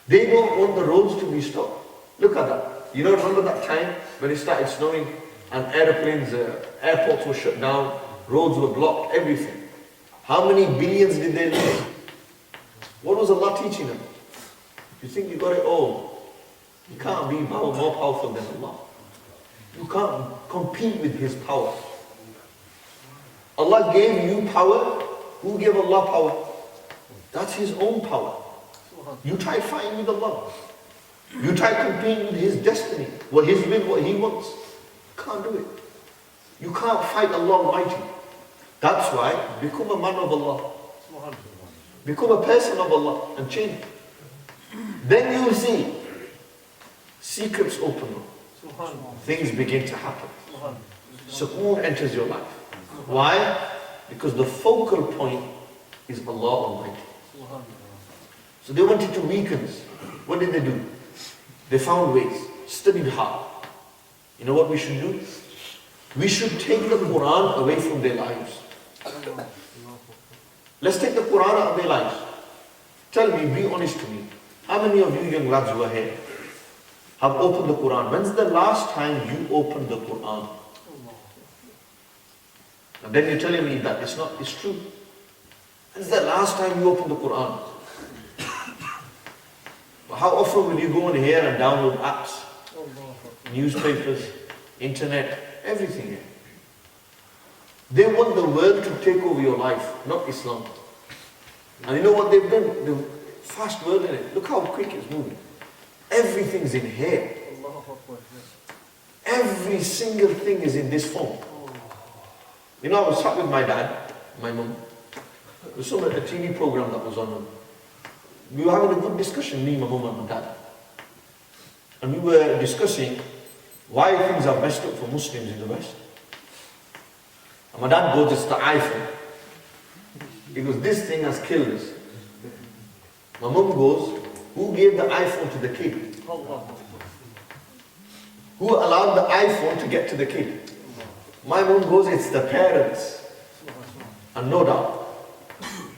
They don't want the roads to be stopped. Look at that. Remember that time when it started snowing and airports were shut down, roads were blocked, everything. How many billions did they lose? What was Allah teaching them? You think you got it all? You can't be more powerful than Allah. You can't compete with His power. Allah gave you power. Who gave Allah power? That's His own power. You try fighting with Allah. You try competing with His destiny, what His will, what He wants. You can't do it. You can't fight Allah Almighty. That's why, become a man of Allah. Become a person of Allah and change. Then you will see secrets open up. Things begin to happen. Sukoon enters your life. Why? Because the focal point is Allah Almighty. So they wanted to weaken us. What did they do? They found ways, studied hard. You know what we should do? We should take the Quran away from their lives. Let's take the Quran out of their lives. Tell me, be honest to me. How many of you young lads who are here have opened the Quran? When's the last time you opened the Quran? And then you're telling me that it's true. When's the last time you opened the Quran? How often will you go in here and download apps, newspapers, internet, everything here? They want the world to take over your life, not Islam. And you know what they've done? The fast world in it. Look how quick it's moving. Everything's in here. Every single thing is in this phone. I was sat with my dad, my mum. There was a TV program that was on. We were having a good discussion, me, my mum and my dad. And we were discussing why things are messed up for Muslims in the West. And my dad goes, it's the iPhone. He goes, this thing has killed us. My mum goes, who gave the iPhone to the kid? Who allowed the iPhone to get to the kid? My mum goes, it's the parents. And no doubt,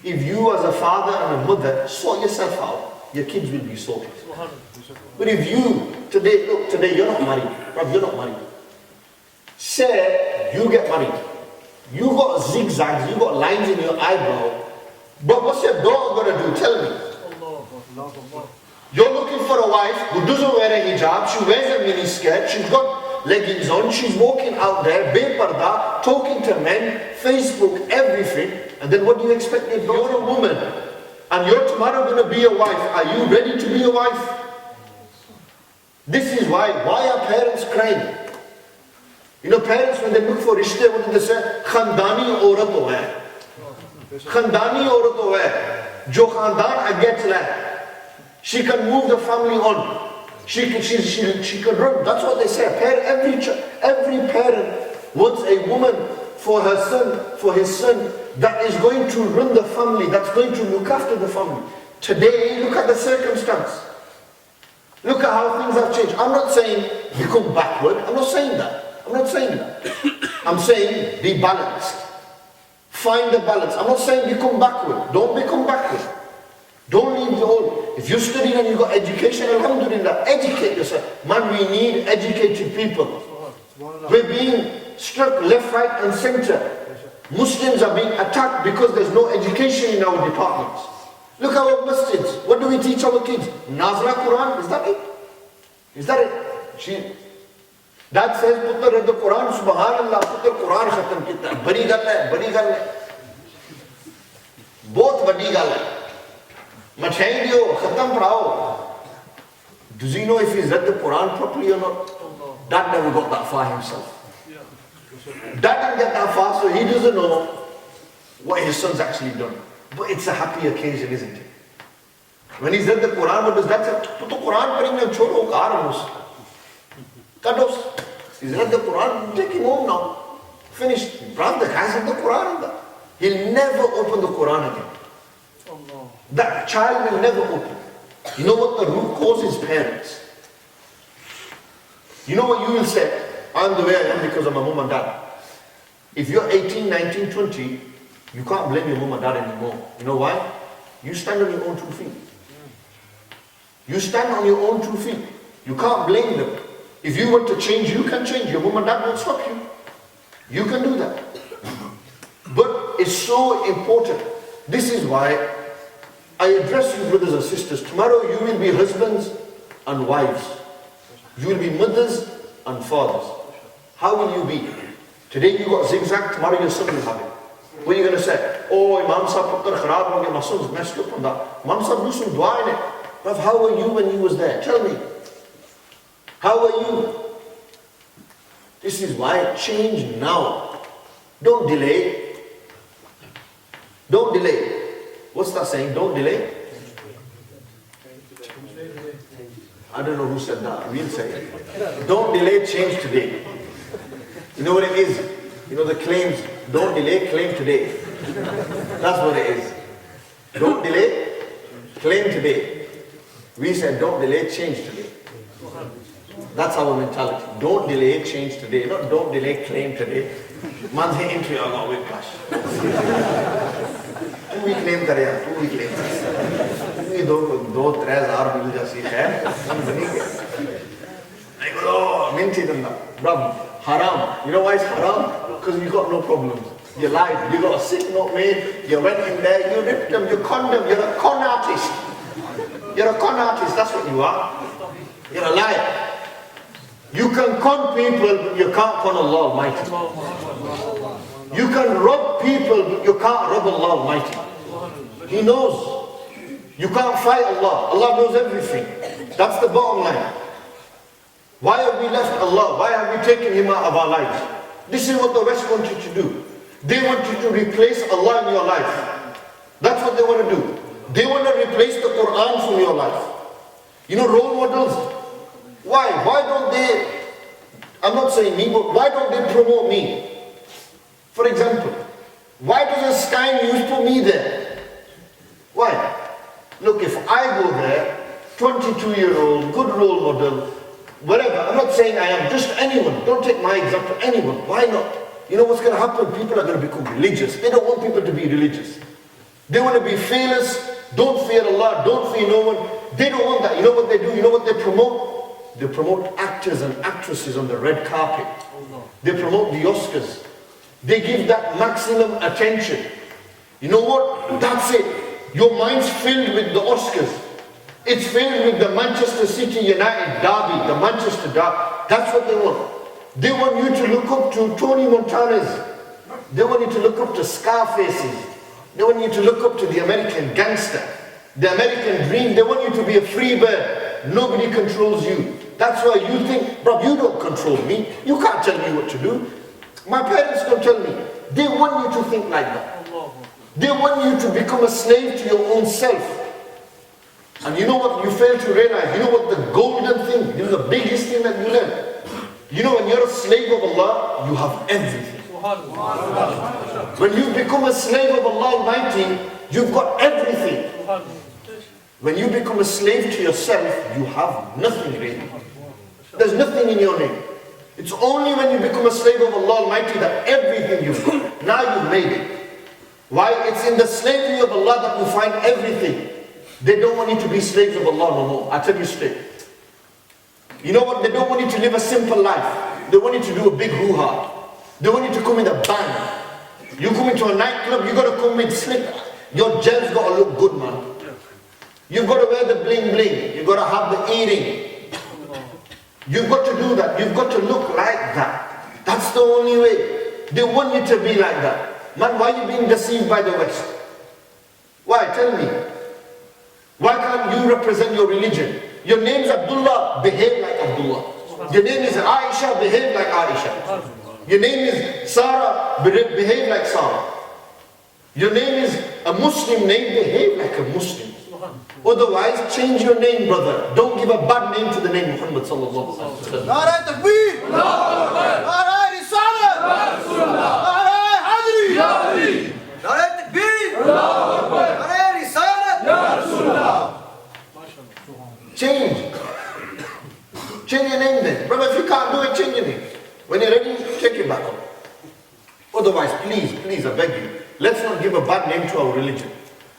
if you as a father and a mother sort yourself out, your kids will be sorted. But if you, today you're not married, you're not married. Say, you get married. You got zigzags, you got lines in your eyebrow. But what's your daughter going to do? Tell me. You're looking for a wife who doesn't wear a hijab, she wears a mini skirt, she's got leggings on, she's walking out there, beparda, talking to men, Facebook, everything. And then what do you expect? If you're a woman and you're tomorrow going to be a wife, are you ready to be a wife? This is why are parents crying? You know, parents when they look for rishte, what do they say? Khandani aurat ho hai. Khandani aurat ho hai. Jo khandan aage chala. She can move the family on. She can run. That's what they say. Every parent wants a woman for her son, for his son, that is going to run the family, that's going to look after the family. Today, look at the circumstance. Look at how things have changed. I'm not saying become backward. I'm not saying that. I'm saying be balanced. Find the balance. I'm not saying become backward. Don't become backward. Don't leave the old. If you studied and you got education, alhamdulillah, educate yourself. Man, we need educated people. We're being struck left, right and center. Muslims are being attacked because there's no education in our departments. Look at our masjids. What do we teach our kids? Nazra Quran, is that it? Is that it? Dad says, Putra read the Quran, Subhanallah, Putra Quran khatam kita. Badi gal hai. Both badi gal hai. Mathai diyo, khatam padhao. Does he know if he's read the Quran properly or not? Dad never got that far himself. Dad didn't get that far, so he doesn't know what his son's actually done. But it's a happy occasion, isn't it? When he's read the Quran, what does that say? Put the Quran paring na choro karos. Kados. He's read the Quran, take him home now. Finished. Brother has read the Quran. He'll never open the Quran again. That child will never open. You know what the root cause is? Parents. You know what you will say? I'm the way I am because of my mom and dad. If you're 18, 19, 20, you can't blame your mom and dad anymore. You know why? You stand on your own 2 feet. You stand on your own 2 feet. You can't blame them. If you want to change, you can change. Your mom and dad won't stop you. You can do that. But it's so important. This is why I address you brothers and sisters. Tomorrow you will be husbands and wives. You will be mothers and fathers. How will you be? Today you got zigzag, tomorrow your son will have it. What are you going to say? Oh, Imam Sahib putter kharab ho gaya, my son's messed up on that. Imam Sahib do some dua in it. But how were you when you was there? Tell me. How are you? This is why change now. Don't delay. Don't delay. What's that saying? Don't delay. I don't know who said that. We'll say it. Don't delay, change today. You know what it is? You know the claims, don't delay, claim today. That's what it is. Don't delay, claim today. We said don't delay, change today. That's our mentality. Don't delay, change today. Not don't delay, claim today. Man's entry, I got whiplash. 2 week claim kare, 2 week claim. ये 2-3 हज़ार मिल जासी है, हम बनेंगे. I go, oh, minty than that. Bro, haram. You know why it's haram? Because you got no problems. You lied. You got a sick note made. You went in there. You ripped them. You conned them. You're a con artist. You're a con artist. That's what you are. You're a liar. You can con people, but you can't con Allah Almighty. You can rob people, but you can't rob Allah Almighty. He knows. You can't fight Allah. Allah knows everything. That's the bottom line. Why have we left Allah? Why have we taken Him out of our lives? This is what the West want you to do. They want you to replace Allah in your life. That's what they want to do. They want to replace the Quran from your life. You know, role models. Why? Why don't they, I'm not saying me, but why don't they promote me? For example, why doesn't Sky News put me there? Why? Look, if I go there, 22-year-old, good role model, whatever, I'm not saying I am, just anyone, don't take my example, anyone, why not? You know what's going to happen? People are going to become religious. They don't want people to be religious. They want to be fearless, don't fear Allah, don't fear no one. They don't want that. You know what they do? You know what they promote? They promote actors and actresses on the red carpet. They promote the Oscars. They give that maximum attention. You know what? That's it. Your mind's filled with the Oscars. It's filled with the Manchester City United derby, the Manchester derby. That's what they want. They want you to look up to Tony Montana's. They want you to look up to Scarface's. They want you to look up to the American gangster, the American dream. They want you to be a free bird. Nobody controls you. That's why you think, bro, you don't control me. You can't tell me what to do. My parents don't tell me. They want you to think like that. They want you to become a slave to your own self. And you know what you fail to realize? You know what the golden thing, you know the biggest thing that you learn? You know when you're a slave of Allah, you have everything. When you become a slave of Allah Almighty, you've got everything. When you become a slave to yourself, you have nothing really. There's nothing in your name. It's only when you become a slave of Allah Almighty that everything you've got. Now you've made it. Why? It's in the slavery of Allah that you find everything. They don't want you to be slaves of Allah no more. I tell you straight. You know what? They don't want you to live a simple life. They want you to do a big hoo-ha. They want you to come in a bang. You come into a nightclub, you got to come with slip. Your gel's got to look good, man. You've got to wear the bling bling. You've got to have the earring. You've got to do that. You've got to look like that. That's the only way. They want you to be like that. Man, why are you being deceived by the West? Why? Tell me. Why can't you represent your religion? Your name's Abdullah, behave like Abdullah. Your name is Aisha, behave like Aisha. Your name is Sarah, behave like Sarah. Your name is a Muslim name, behave like a Muslim. Otherwise, change your name, brother. Don't give a bad name to the name Muhammad sallallahu alaihi wasallam. Nara Takbir! Nara Risalah! Nara Hadri! Nara Takbir! Nara Risalah! Change. Change your name then. Brother, if you can't do it, change your name. When you're ready, take it back up. Otherwise, please, I beg you, let's not give a bad name to our religion.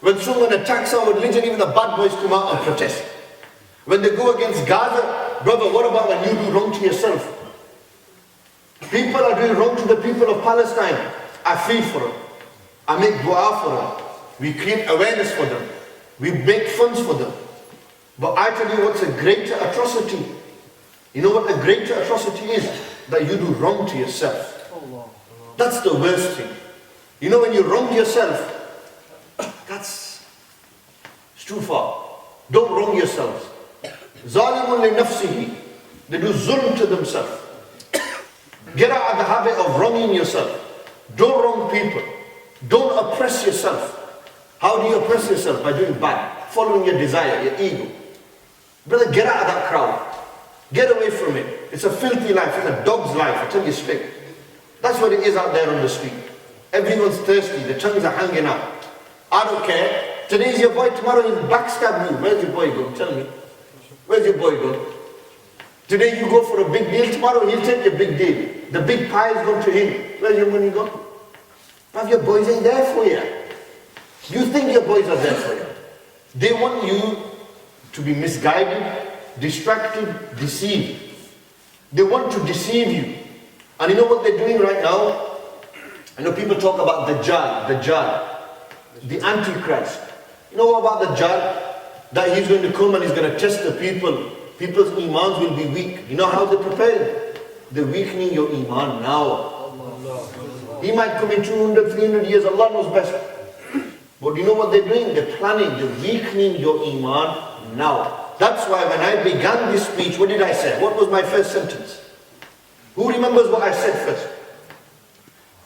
When someone attacks our religion, even the bad boys come out and protest. When they go against Gaza, brother, what about when you do wrong to yourself? People are doing wrong to the people of Palestine. I feel for them. I make dua for them. We create awareness for them. We make funds for them. But I tell you what's a greater atrocity. You know what a greater atrocity is? That you do wrong to yourself. That's the worst thing. You know when you wrong yourself, it's too far. Don't wrong yourselves. Zalimun li nafsihi. They do zulm to themselves. Get out of the habit of wronging yourself. Don't wrong people. Don't oppress yourself. How do you oppress yourself? By doing bad. Following your desire, your ego. Brother, get out of that crowd. Get away from it. It's a filthy life. It's a dog's life. I tell you straight. That's what it is out there on the street. Everyone's thirsty. The tongues are hanging out. I don't care. Today's your boy, tomorrow he'll backstab you. Where's your boy gone? Tell me. Where's your boy gone? Today you go for a big deal, tomorrow he'll take your big deal. The big pie is gone to him. Where's your money gone? But your boys ain't there for you. You think your boys are there for you. They want you to be misguided, distracted, deceived. They want to deceive you. And you know what they're doing right now? I know people talk about Dajjal, the Antichrist. You know what about Dajjal? That he's going to come and he's going to test the people. People's imans will be weak. You know how they're preparing? They're weakening your iman now. He might come in 200, 300 years, Allah knows best. But you know what they're doing? They're planning, they're weakening your iman now. That's why when I began this speech, what did I say? What was my first sentence? Who remembers what I said first?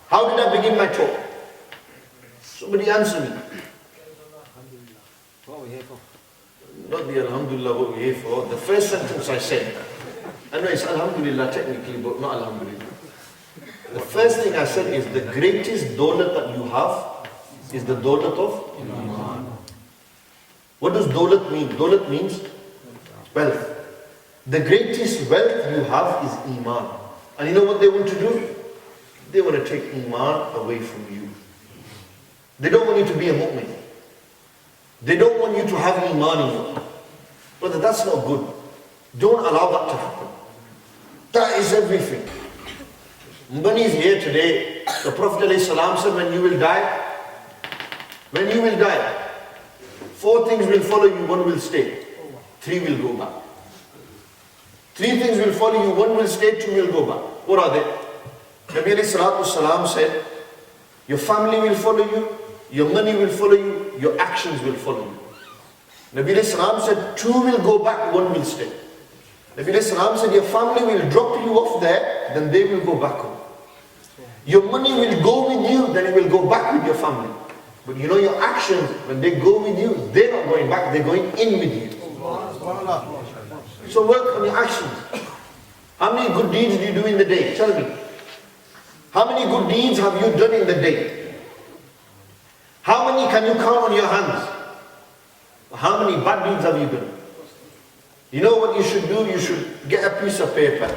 How did I begin my talk? Somebody answer me. What are we here for? Not the Alhamdulillah, what we're here for. The first sentence I said. I know it's Alhamdulillah technically, but not Alhamdulillah. The first thing I said is the greatest dawlat that you have is the dawlat of Iman. What does dawlat mean? Dawlat means wealth. The greatest wealth you have is Iman. And you know what they want to do? They want to take Iman away from you. They don't want you to be a mu'min. They don't want you to have Iman in you. Brother, that's not good. Don't allow that to happen. That is everything. Money is here today. The Prophet ﷺ said, when you will die, 4 things will follow you, 1 will stay. 3 will go back. 3 things will follow you, 1 will stay, 2 will go back. What are they? Nabi alayhi salatu wasalam said, your family will follow you, your money will follow you, your actions will follow you. Nabi alayhi salam said, two will go back, one will stay. Nabi alayhi salam said, your family will drop you off there, then they will go back home. Your money will go with you, then it will go back with your family. But you know your actions, when they go with you, they're not going back, they're going in with you. So work on your actions. How many good deeds do you do in the day? Tell me. How many good deeds have you done in the day? How many can you count on your hands? How many bad deeds have you done? You know what you should do? You should get a piece of paper.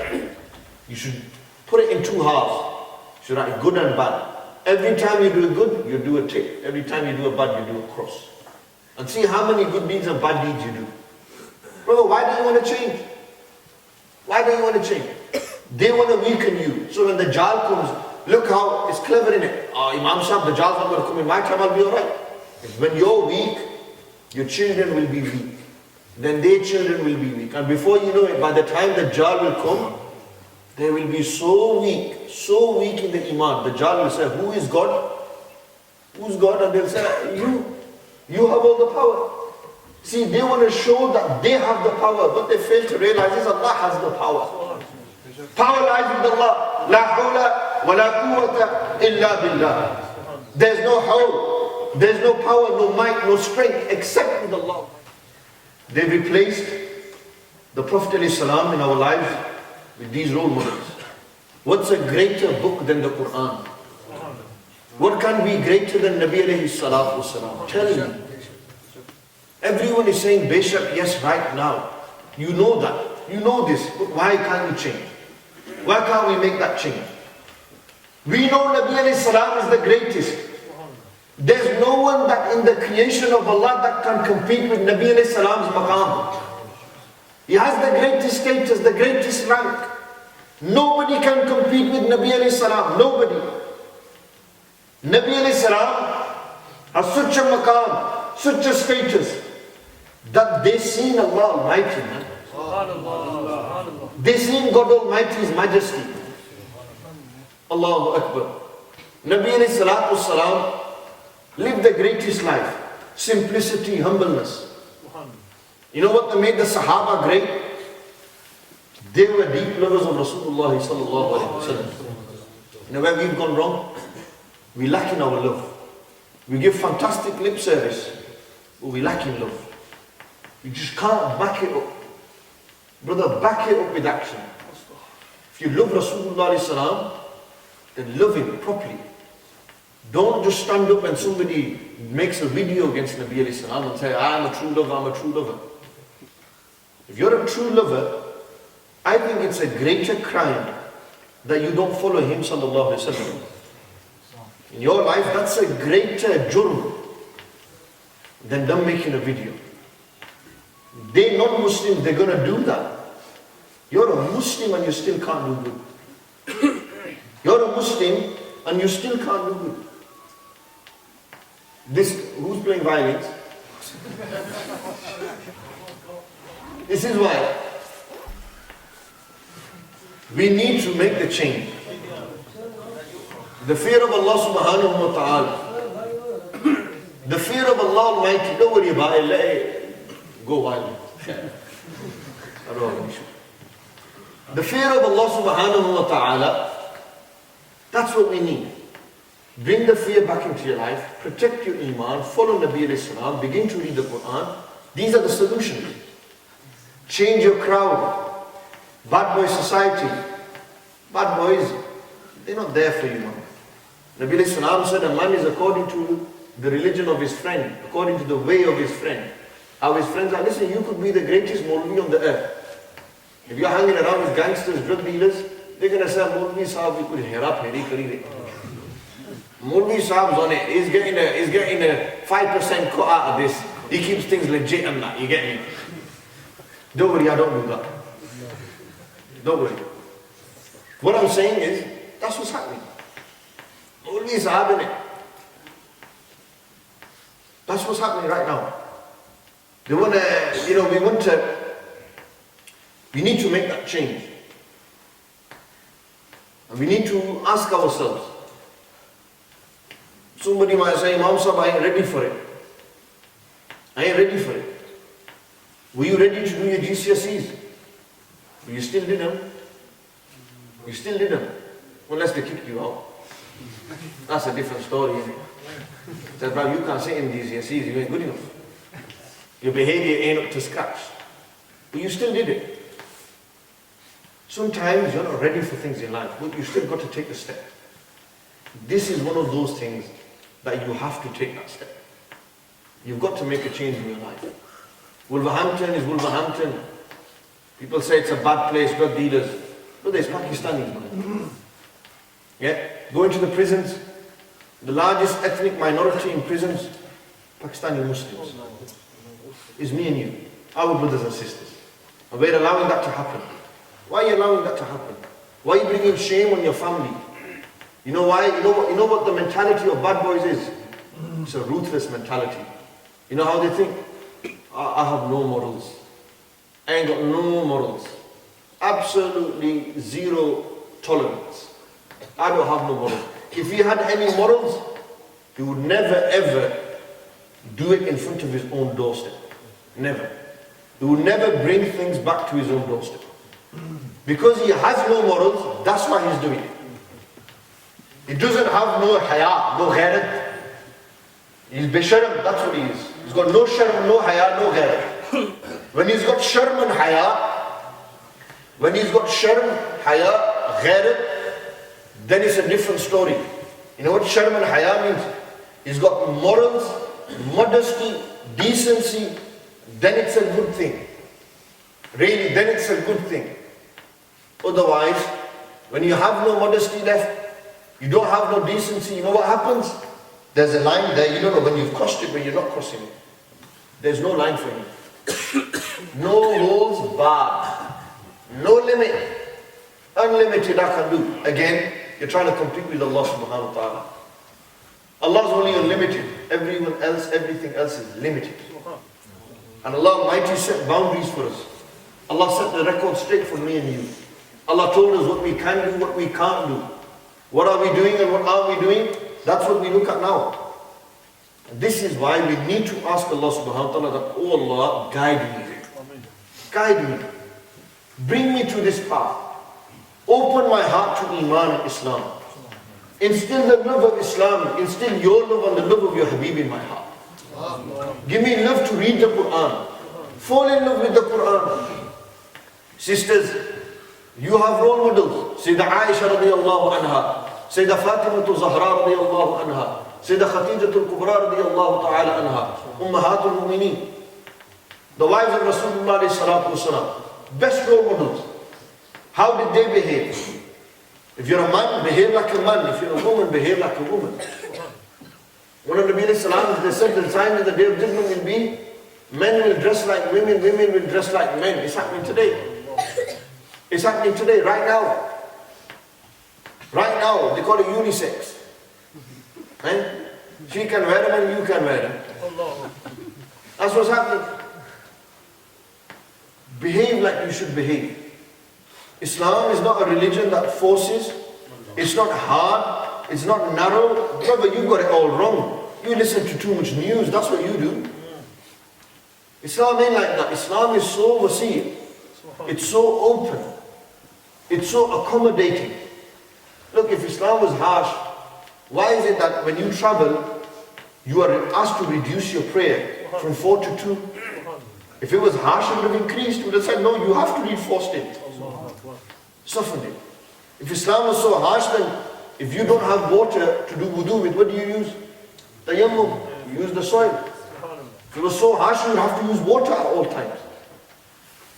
You should put it in two halves. You should write good and bad. Every time you do a good, you do a tick. Every time you do a bad, you do a cross. And see how many good deeds and bad deeds you do. Brother, why do you want to change? Why do you want to change? They want to weaken you. So when the Jal comes, look how it's clever in it. Oh, Imam Sahib, the Jal's not going to come in my time, I'll be alright. When you're weak, your children will be weak. Then their children will be weak. And before you know it, by the time the Jal will come, they will be so weak in the Iman. The Jal will say, who is God? Who's God? And they'll say, you have all the power. See, they want to show that they have the power. What they fail to realize is Allah has the power. Power lies with Allah. La hawla wa la quwwata illa billah. There's no howl, there's no power, no might, no strength except with Allah. They replaced the Prophet ﷺ in our lives with these role models. What's a greater book than the Quran? What can be greater than Nabi alayhi salatu wasalam? Tell me. Everyone is saying Beshak, yes, right now. You know that. You know this. But why can't you change? Why can't we make that change? We know Nabi alayhi salam is the greatest. There's no one that in the creation of Allah that can compete with Nabi alayhi salam's maqam. He has the greatest status, the greatest rank. Nobody can compete with Nabi alayhi salam. Nobody. Nabi alayhi salam has such a maqam, such a status, that they seen Allah Almighty, man. They seen God Almighty's majesty. Allahu Akbar. Nabi alayhi salatu wasalam lived the greatest life. Simplicity, humbleness. You know what made the Sahaba great? They were deep lovers of Rasulullah sallallahu alaihi wasallam. You know where we've gone wrong? We lack in our love. We give fantastic lip service, but we lack in love. You just can't back it up. Brother, back it up with action. If you love Rasulullah sallallahu, then love him properly. Don't just stand up when somebody makes a video against Nabi alayhi salam and say, I'm a true lover, I'm a true lover. If you're a true lover, I think it's a greater crime that you don't follow him sallallahu alayhi wasallam. In your life, that's a greater jurm than them making a video. They're not Muslims, they're going to do that. You're a Muslim and you still can't do good. You're a Muslim and you still can't do good. Who's playing violins? This is why we need to make the change. The fear of Allah subhanahu wa ta'ala. The fear of Allah Almighty. Don't worry about it. Let it go wild. I don't have an issue. The fear of Allah subhanahu wa ta'ala, that's what we need. Bring the fear back into your life, protect your iman, follow Nabi alayhi salam, begin to read the Quran. These are the solutions. Change your crowd. Bad boy society. Bad boys, they're not there for you, man. Nabi alayhi salam said a man is according to the religion of his friend, according to the way of his friend. How his friends are, listen, you could be the greatest Maulvi on the earth. If you're hanging around with gangsters, drug dealers, they're going to say, Maulvi Sahib, we could hera pheri kari. Maulvi Sahib's on it. He's getting a 5% cut out of this. He keeps things legit and that. You get me? Don't worry, I don't do that. Don't worry. What I'm saying is, that's what's happening. Maulvi Sahib in it. That's what's happening right now. They want to, we need to make that change. And we need to ask ourselves. Somebody might say, Imam Sahib, I ain't ready for it. I ain't ready for it. Were you ready to do your GCSEs? But you still didn't. You still didn't. Unless they kicked you out. That's a different story, isn't it? Said, bro, you can't sit in GCSEs, you ain't good enough. Your behavior ain't up to scratch. But you still did it. Sometimes you're not ready for things in life, but you still got to take the step. This is one of those things that you have to take that step. You've got to make a change in your life. Wolverhampton is Wolverhampton. People say it's a bad place, drug dealers. But there's Pakistanis, man. Yeah? Go into the prisons. The largest ethnic minority in prisons, Pakistani Muslims. Is me and you, our brothers and sisters. And we're allowing that to happen. Why are you allowing that to happen? Why are you bringing shame on your family? You know why? You know what the mentality of bad boys is? It's a ruthless mentality. You know how they think? I have no morals. I ain't got no morals. Absolutely zero tolerance. I don't have no morals. If he had any morals, he would never ever do it in front of his own doorstep. Never. He would never bring things back to his own doorstep. Because he has no morals, that's why he's doing it. He doesn't have no haya, no ghairat. He's bisharm, that's what he is. He's got no sharm, no haya, no ghairat. When he's got sharm and haya, when he's got sharm, haya, ghairat, then it's a different story. You know what sharm and haya means? He's got morals, modesty, decency, then it's a good thing. Really, then it's a good thing. Otherwise, when you have no modesty left, you don't have no decency, you know what happens? There's a line there, you don't know when you've crossed it, when you're not crossing it. There's no line for you. No rules barred. No limit. Unlimited I can do. Again, you're trying to compete with Allah subhanahu wa ta'ala. Allah is only unlimited. Everyone else, everything else is limited. And Allah Almighty set boundaries for us. Allah set the record straight for me and you. Allah told us what we can do, what we can't do. What are we doing and what aren't we doing? That's what we look at now. And this is why we need to ask Allah subhanahu wa ta'ala that, oh Allah, guide me. Guide me. Bring me to this path. Open my heart to Iman and Islam. Instill the love of Islam. Instill your love and the love of your Habib in my heart. Give me love to read the Quran. Fall in love with the Quran. Sisters, you have role models. Sayyidah Aisha radiyallahu anha. Sayyidah Fatima Zahra radiyallahu anha. Sayyidah Khateeb al-Kubra radiyallahu ta'ala anha. Ummahatul Mu'mineen. The wives of Rasulullah sallallahu alaihi wasallam. Best role models. How did they behave? If you're a man, behave like a man. If you're a woman, behave like a woman. One of the Nabi sallallahu they said the sign of the day of judgment will be men will dress like women, women will dress like men. It's happening today. It's happening today, right now. Right now, they call it unisex. And she can wear them and you can wear them. That's what's happening. Behave like you should behave. Islam is not a religion that forces. It's not hard. It's not narrow. Brother, you got it all wrong. You listen to too much news. That's what you do. Islam ain't like that. Islam is so wasi'. It's so open. It's so accommodating. Look, if Islam was harsh, why is it that when you travel, you are asked to reduce your prayer from 4 to 2? If it was harsh, it would have increased. It would have said, no, you have to read 4 states. Softened it. If Islam was so harsh, then if you don't have water to do wudu with, what do you use? Tayammum. You use the soil. If it was so harsh, you would have to use water at all times.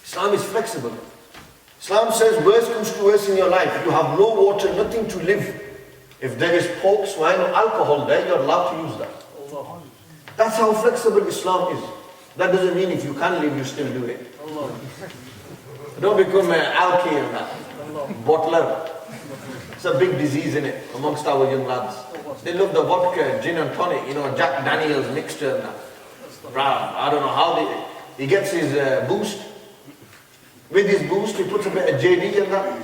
Islam is flexible. Islam says, worst comes to worst in your life. You have no water, nothing to live. If there is pork, swine or alcohol there, you're allowed to use that. That's how flexible Islam is. That doesn't mean if you can't live, you still do it. Don't become an alky and that. Bottler. It's a big disease in it amongst our young lads. They love the vodka, gin and tonic, Jack Daniels mixture and that. I don't know how he gets his boost. With his boost, he puts a bit of JD in that.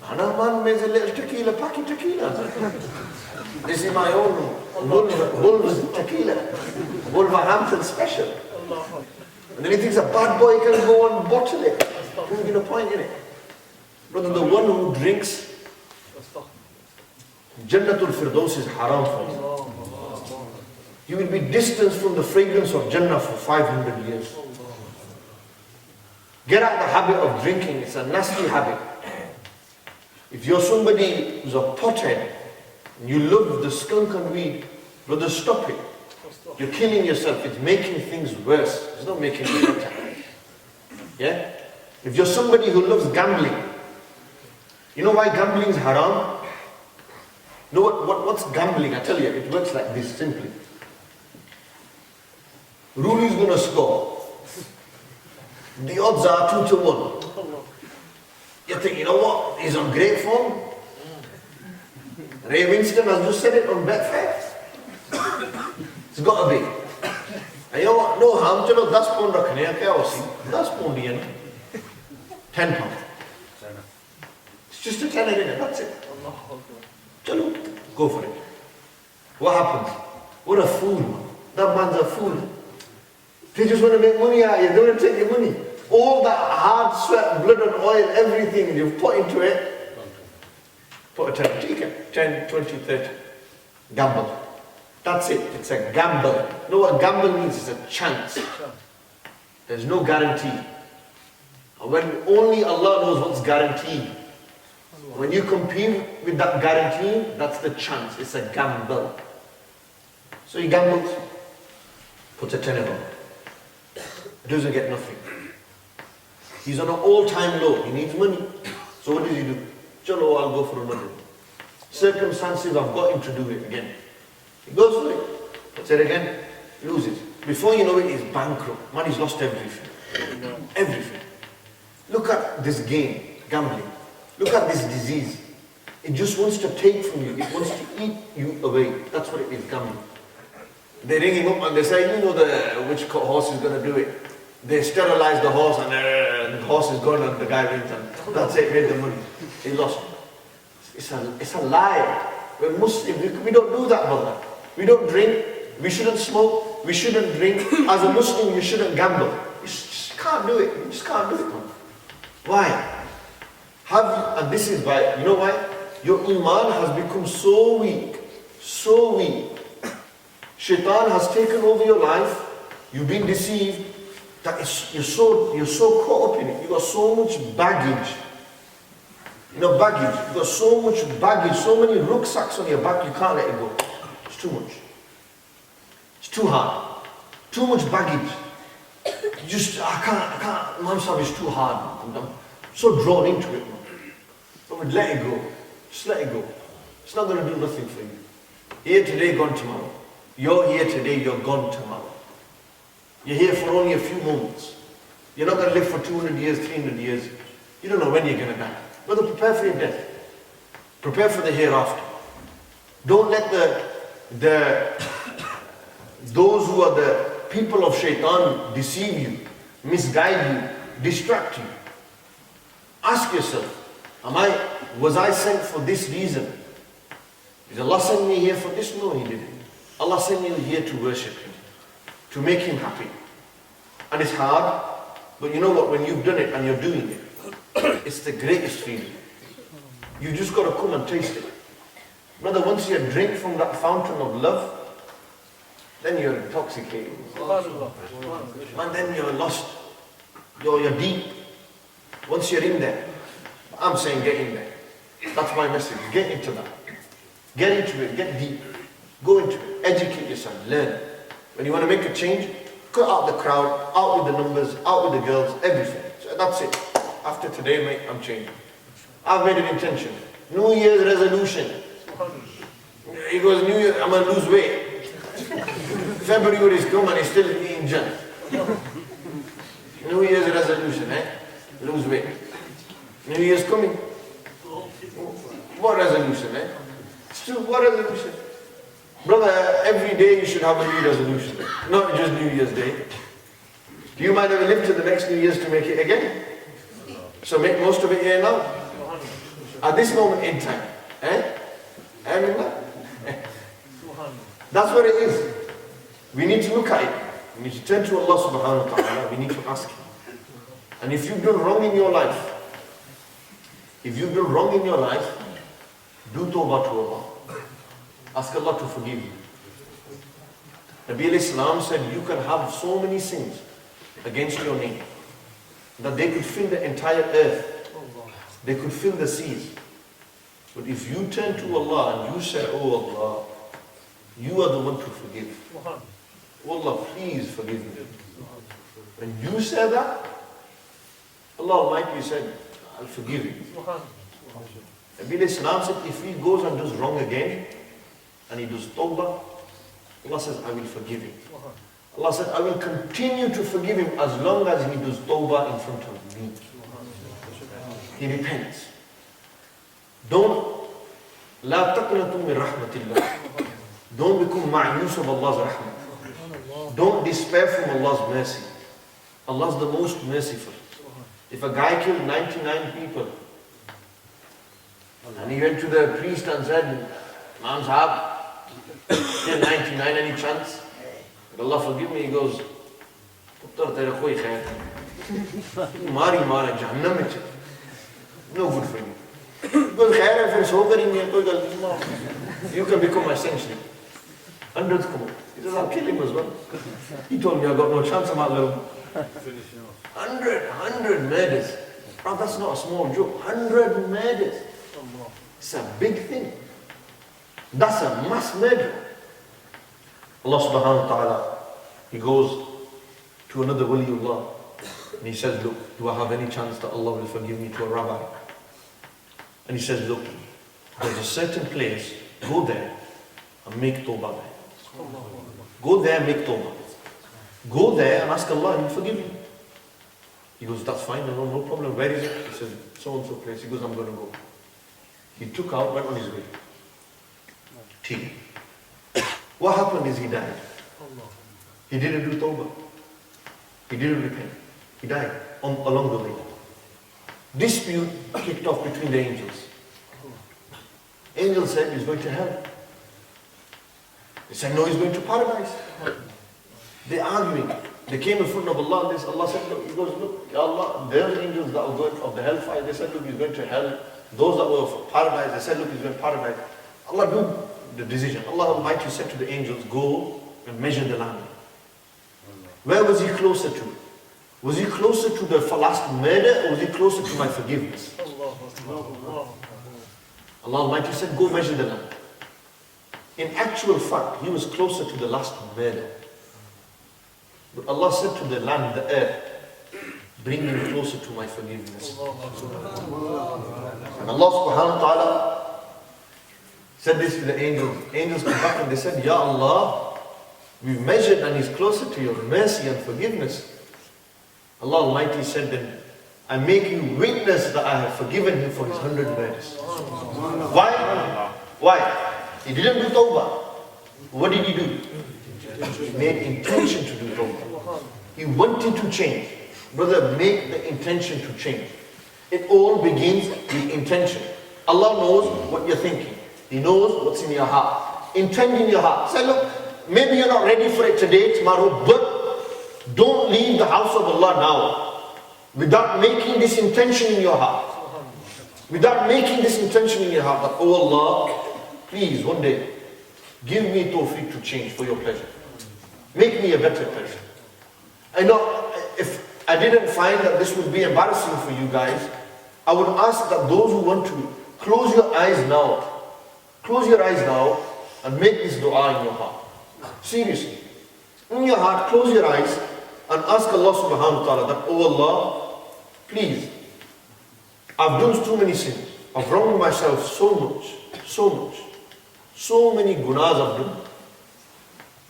And a man makes a little tequila, packet tequila. This is my own Wolves tequila, Wolverhampton special. And then he thinks a bad boy can go and bottle it. There's no point in it. Brother, the one who drinks, Jannatul Firdaus is haram for you. You will be distanced from the fragrance of Jannah for 500 years. Get out the habit of drinking, it's a nasty habit. If you're somebody who's a pothead, and you love the skunk and weed, brother, stop it. You're killing yourself, it's making things worse. It's not making it better. Yeah? If you're somebody who loves gambling, you know why gambling is haram? You know what's gambling? I tell you, it works like this, simply. Rooney's going to score. The odds are 2-1. You think, you know what? He's on great form. Ray Winston has just said it on Bedford. It's got to be. And you know what? No harm. You know, that's pound rakne. That's pound yen. £10. It's just a tenner in it. That's it. Chalo, go for it. What happens? What a fool, man. That man's a fool. They just want to make money out of you. They want to take your money. All that hard sweat, blood and oil, everything you've put into it, put a 10, 20, 30. Gamble. That's it. It's a gamble. You know what gamble means? It's a chance. There's no guarantee. And when only Allah knows what's guaranteed. When you compete with that guarantee, that's the chance. It's a gamble. So he gambles, puts a tenner on. Doesn't get nothing. He's on an all-time low. He needs money. So what does he do? Chalo, I'll go for another. Circumstances have got him to do it again. He goes for it. Puts it again. Loses. Before you know it, he's bankrupt. Man, he's lost everything. Everything. Look at this game, gambling. Look at this disease. It just wants to take from you. It wants to eat you away. That's what it is, gambling. They ring him up and they say, you know which horse is going to do it. They sterilize the horse and the horse is gone and the guy wins and that's it, made the money. He lost. It's a lie. We're Muslims, we don't do that, brother. We don't drink, we shouldn't smoke, we shouldn't drink. As a Muslim, you shouldn't gamble. You just can't do it. You just can't do it, man. Why? And this is why, you know why? Your iman has become so weak, so weak. Shaitan has taken over your life, you've been deceived, that you're so caught up in it. You've got so much baggage. You know, baggage. You've got so much baggage, so many rucksacks on your back, you can't let it go. It's too much. It's too hard. Too much baggage. I can't. Imam Sahib is too hard. I'm so drawn into it, man. But let it go. Just let it go. It's not going to do nothing for you. Here today, gone tomorrow. You're here today, you're gone tomorrow. You're here for only a few moments. You're not going to live for 200 years, 300 years. You don't know when you're going to die. Brother, prepare for your death. Prepare for the hereafter. Don't let those who are the people of shaitan deceive you, misguide you, distract you. Ask yourself, was I sent for this reason? Did Allah send me here for this? No, He didn't. Allah sent you here to worship Him, to make Him happy. And it's hard, but you know what, when you've done it and you're doing it, it's the greatest feeling. You just got to come and taste it. Brother, once you drink from that fountain of love, then you're intoxicated. And then you're lost. You're deep. Once you're in there, I'm saying get in there. That's my message. Get into that. Get into it. Get deep. Go into it. Educate yourself. Learn. When you want to make a change, cut out the crowd, out with the numbers, out with the girls, everything. So that's it. After today, mate, I'm changing. I've made an intention. New Year's resolution. He goes, New Year, I'm going to lose weight. February is come and he's still eating junk. New Year's resolution, lose weight. New Year's coming. What resolution, What resolution? Brother, every day you should have a new resolution. Not just New Year's Day. You might have lived to the next New Year's to make it again. So make most of it here now. At this moment in time. That's what it is. We need to look at it. We need to turn to Allah subhanahu wa ta'ala. We need to ask Him. And if you've done wrong in your life, do tawbah to Allah. Ask Allah to forgive you. Nabi alayhi salam said, you can have so many sins against your name that they could fill the entire earth. They could fill the seas. But if you turn to Allah and you say, oh Allah, you are the one to forgive. Oh Allah, please forgive me. When you say that, Allah Almighty said, I'll forgive you. Nabi alayhi salam said, if he goes and does wrong again, and he does tawbah, Allah says, I will forgive him. Allah said, I will continue to forgive him as long as he does tawbah in front of me. He repents. لا تقنطوا من رحمة الله. Don't become ma'yus of Allah's rahmah. Don't despair from Allah's mercy. Allah's the most merciful. If a guy killed 99 people, and he went to the priest and said, Imam Sahab, still 99, any chance? But Allah forgive me, he goes, Puttar tera koi khair. Mari jahannam mein. No good for you. Because khair hai, fir so karenge, koi gal nahi. You can become my sanctuary. Hundreds come up. He says, I'll kill him as well. He told me I got no chance, I'm out there. 100 murders. Bro, that's not a small joke. 100 murders. It's a big thing. That's a mass murder. Allah subhanahu wa ta'ala, He goes to another waliullah and he says, look, do I have any chance that Allah will forgive me, to a rabbi? And he says, look, there's a certain place, go there and make tawbah there. Go there and make tawbah. Go there and ask Allah and He'll forgive you. He goes, that's fine, no problem. Where is it? He says, so and so place. He goes, I'm going to go. He took out, went on his way. T. What happened is he died. He didn't do tawbah. He didn't repent. He died along the way. Dispute kicked off between the angels. Angels said he's going to hell. They said no, he's going to paradise. They're arguing. They came in front of Allah and Allah said, look, He goes, look, Ya Allah, there's angels that were going of the hellfire. They said, look, he's going to hell. Those that were of paradise, they said, look, he's going to paradise. Allah do the decision. Allah Almighty said to the angels, go and measure the land. Where was he closer to? Was he closer to the last murder or was he closer to my forgiveness? Allah Almighty said, go measure the land. In actual fact, he was closer to the last murder. But Allah said to the land, the earth, bring him closer to my forgiveness. And Allah subhanahu wa ta'ala said this to the angels. Angels come back and they said, Ya Allah, we've measured and he's closer to your mercy and forgiveness. Allah Almighty said then, I make you witness that I have forgiven him for his 100 murders. Why? He didn't do tawbah. What did he do? He made intention to do tawbah. He wanted to change. Brother, make the intention to change. It all begins with intention. Allah knows what you're thinking. He knows what's in your heart. Intend in your heart. Say, look, maybe you're not ready for it today, tomorrow, but don't leave the house of Allah now without making this intention in your heart. Without making this intention in your heart that, oh Allah, please, one day, give me tawfiq to change for your pleasure. Make me a better person. I know if I didn't find that this would be embarrassing for you guys, I would ask that those who want to, close your eyes now. Close your eyes now and make this dua in your heart. Seriously. In your heart, close your eyes and ask Allah subhanahu wa ta'ala that, oh Allah, please, I've done too many sins. I've wronged myself so much. So many gunas I've done.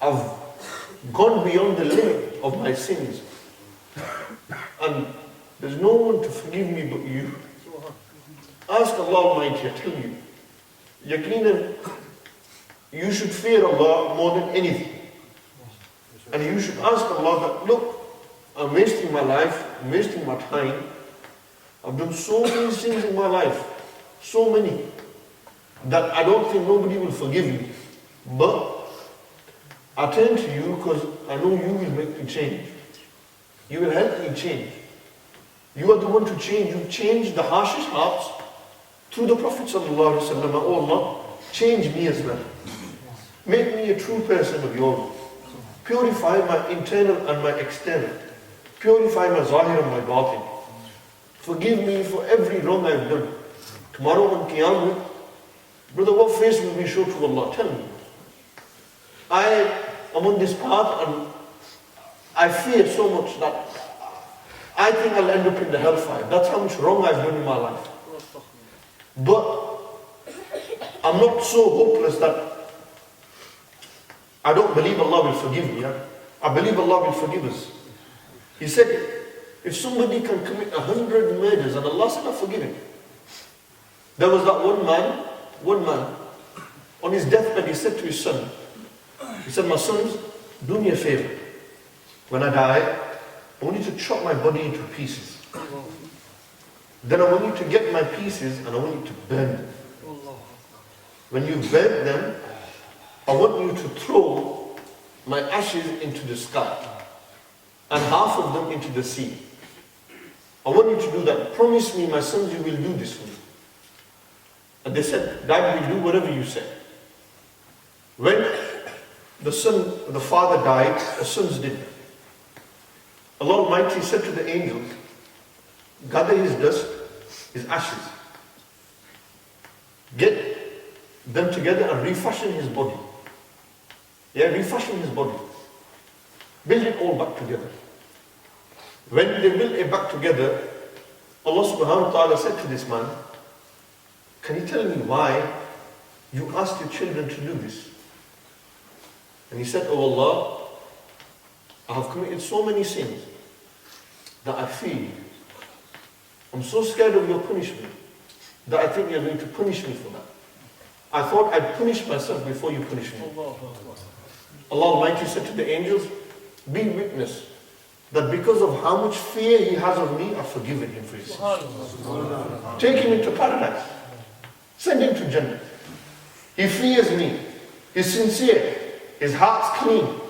I've gone beyond the limit of my sins. And there's no one to forgive me but you. Ask Allah Almighty, I tell you, yaqeenan, you should fear Allah more than anything. And you should ask Allah that, look, I'm wasting my life, I'm wasting my time. I've done so many sins in my life. so many, that I don't think nobody will forgive me. But I turn to you because I know you will make me change. You will help me change. You are the one to change. You change the harshest hearts through the Prophet ﷺ. Oh Allah, change me as well. Make me a true person of yours. Purify my internal and my external. Purify my zahir and my batin. Forgive me for every wrong I've done. Tomorrow on Qiyamah, brother, what face will we show to Allah? Tell me. I am on this path and I fear so much that I think I'll end up in the hellfire. That's how much wrong I've done in my life. But I'm not so hopeless that I don't believe Allah will forgive me. I believe Allah will forgive us. He said, if somebody can commit 100 murders and Allah said, I'll forgive him. There was that one man, on his deathbed, he said to his son, he said, my sons, do me a favor. When I die, I want you to chop my body into pieces. Then I want you to get my pieces and I want you to burn them. When you burn them, I want you to throw my ashes into the sky and half of them into the sea. I want you to do that. Promise me, my sons, you will do this for me. And they said, Dad, we'll do whatever you say. When the father died, the sons did that. Allah Almighty said to the angels, gather his dust, his ashes, get them together and refashion his body. Yeah, refashion his body. Build it all back together. When they built it back together, Allah subhanahu wa ta'ala said to this man, can you tell me why you asked your children to do this? And he said, oh Allah, I have committed so many sins that I feel I'm so scared of your punishment that I think you're going to punish me for that. I thought I'd punish myself before you punish me. Allah Almighty said to the angels, be witness that because of how much fear he has of me, I've forgiven him for his sins. Take him into paradise. Send him to Jannah. He fears me. He's sincere. His heart's clean.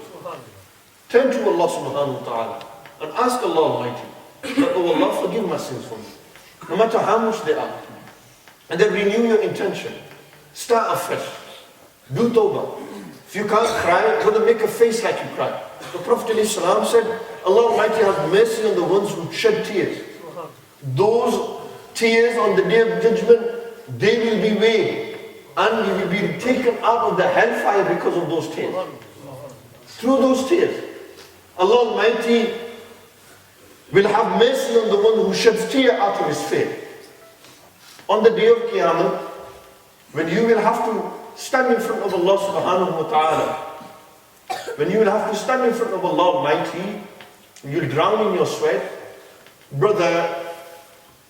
Turn to Allah subhanahu wa ta'ala and ask Allah Almighty that, oh Allah, forgive my sins for me. No matter how much they are. And then renew your intention. Start afresh. Do tawbah. If you can't cry, brother, make a face like you cry. The Prophet ﷺ said, Allah Almighty has mercy on the ones who shed tears. Those tears on the day of judgment, they will be weighed. And you will be taken out of the hellfire because of those tears. Through those tears, Allah Almighty will have mercy on the one who sheds tear out of his face. On the day of Qiyamah, when you will have to stand in front of Allah subhanahu wa ta'ala, when you will have to stand in front of Allah Almighty, you'll drown in your sweat, brother,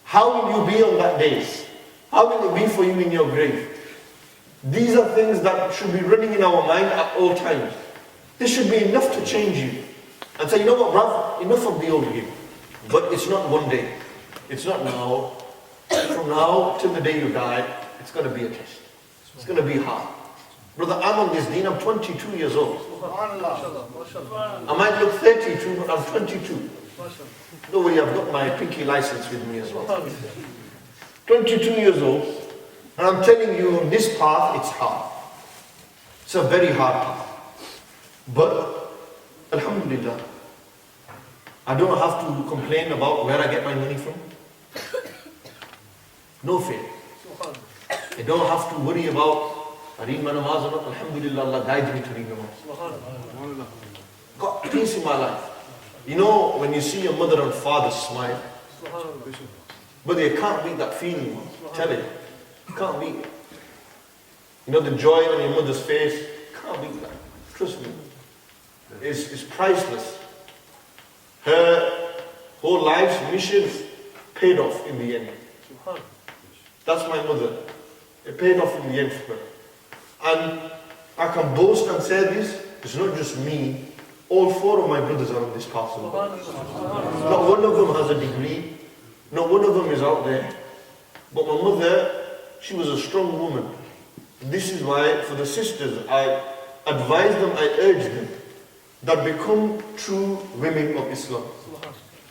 how will you be on that day? How will it be for you in your grave? These are things that should be running in our mind at all times. This should be enough to change you. And say, you know what, bruv, enough of the old game. But it's not one day. It's not now. From now till the day you die, it's going to be a test. It's going to be hard. Brother, I'm on this deen, I'm 22 years old. I might look 32, but I'm 22. Don't worry, I've got my pinky license with me as well. 22 years old, and I'm telling you, on this path, it's hard. It's a very hard path. But, alhamdulillah, I don't have to complain about where I get my money from. No fear. I don't have to worry about I read my namaz or not. Alhamdulillah, Allah guides me to read namaz. Got peace in my life. You know, when you see your mother and father smile, but you can't beat that feeling. Tell it. You can't beat it. You know the joy on your mother's face? Can't beat that. Trust me. It's priceless. Her whole life's mission paid off in the end. That's my mother. It paid off in the end for her. And I can boast and say this, it's not just me. All four of my brothers are on this path. Not one of them has a degree. Not one of them is out there. But my mother, she was a strong woman. This is why for the sisters, I advise them, I urge them, that become true women of Islam.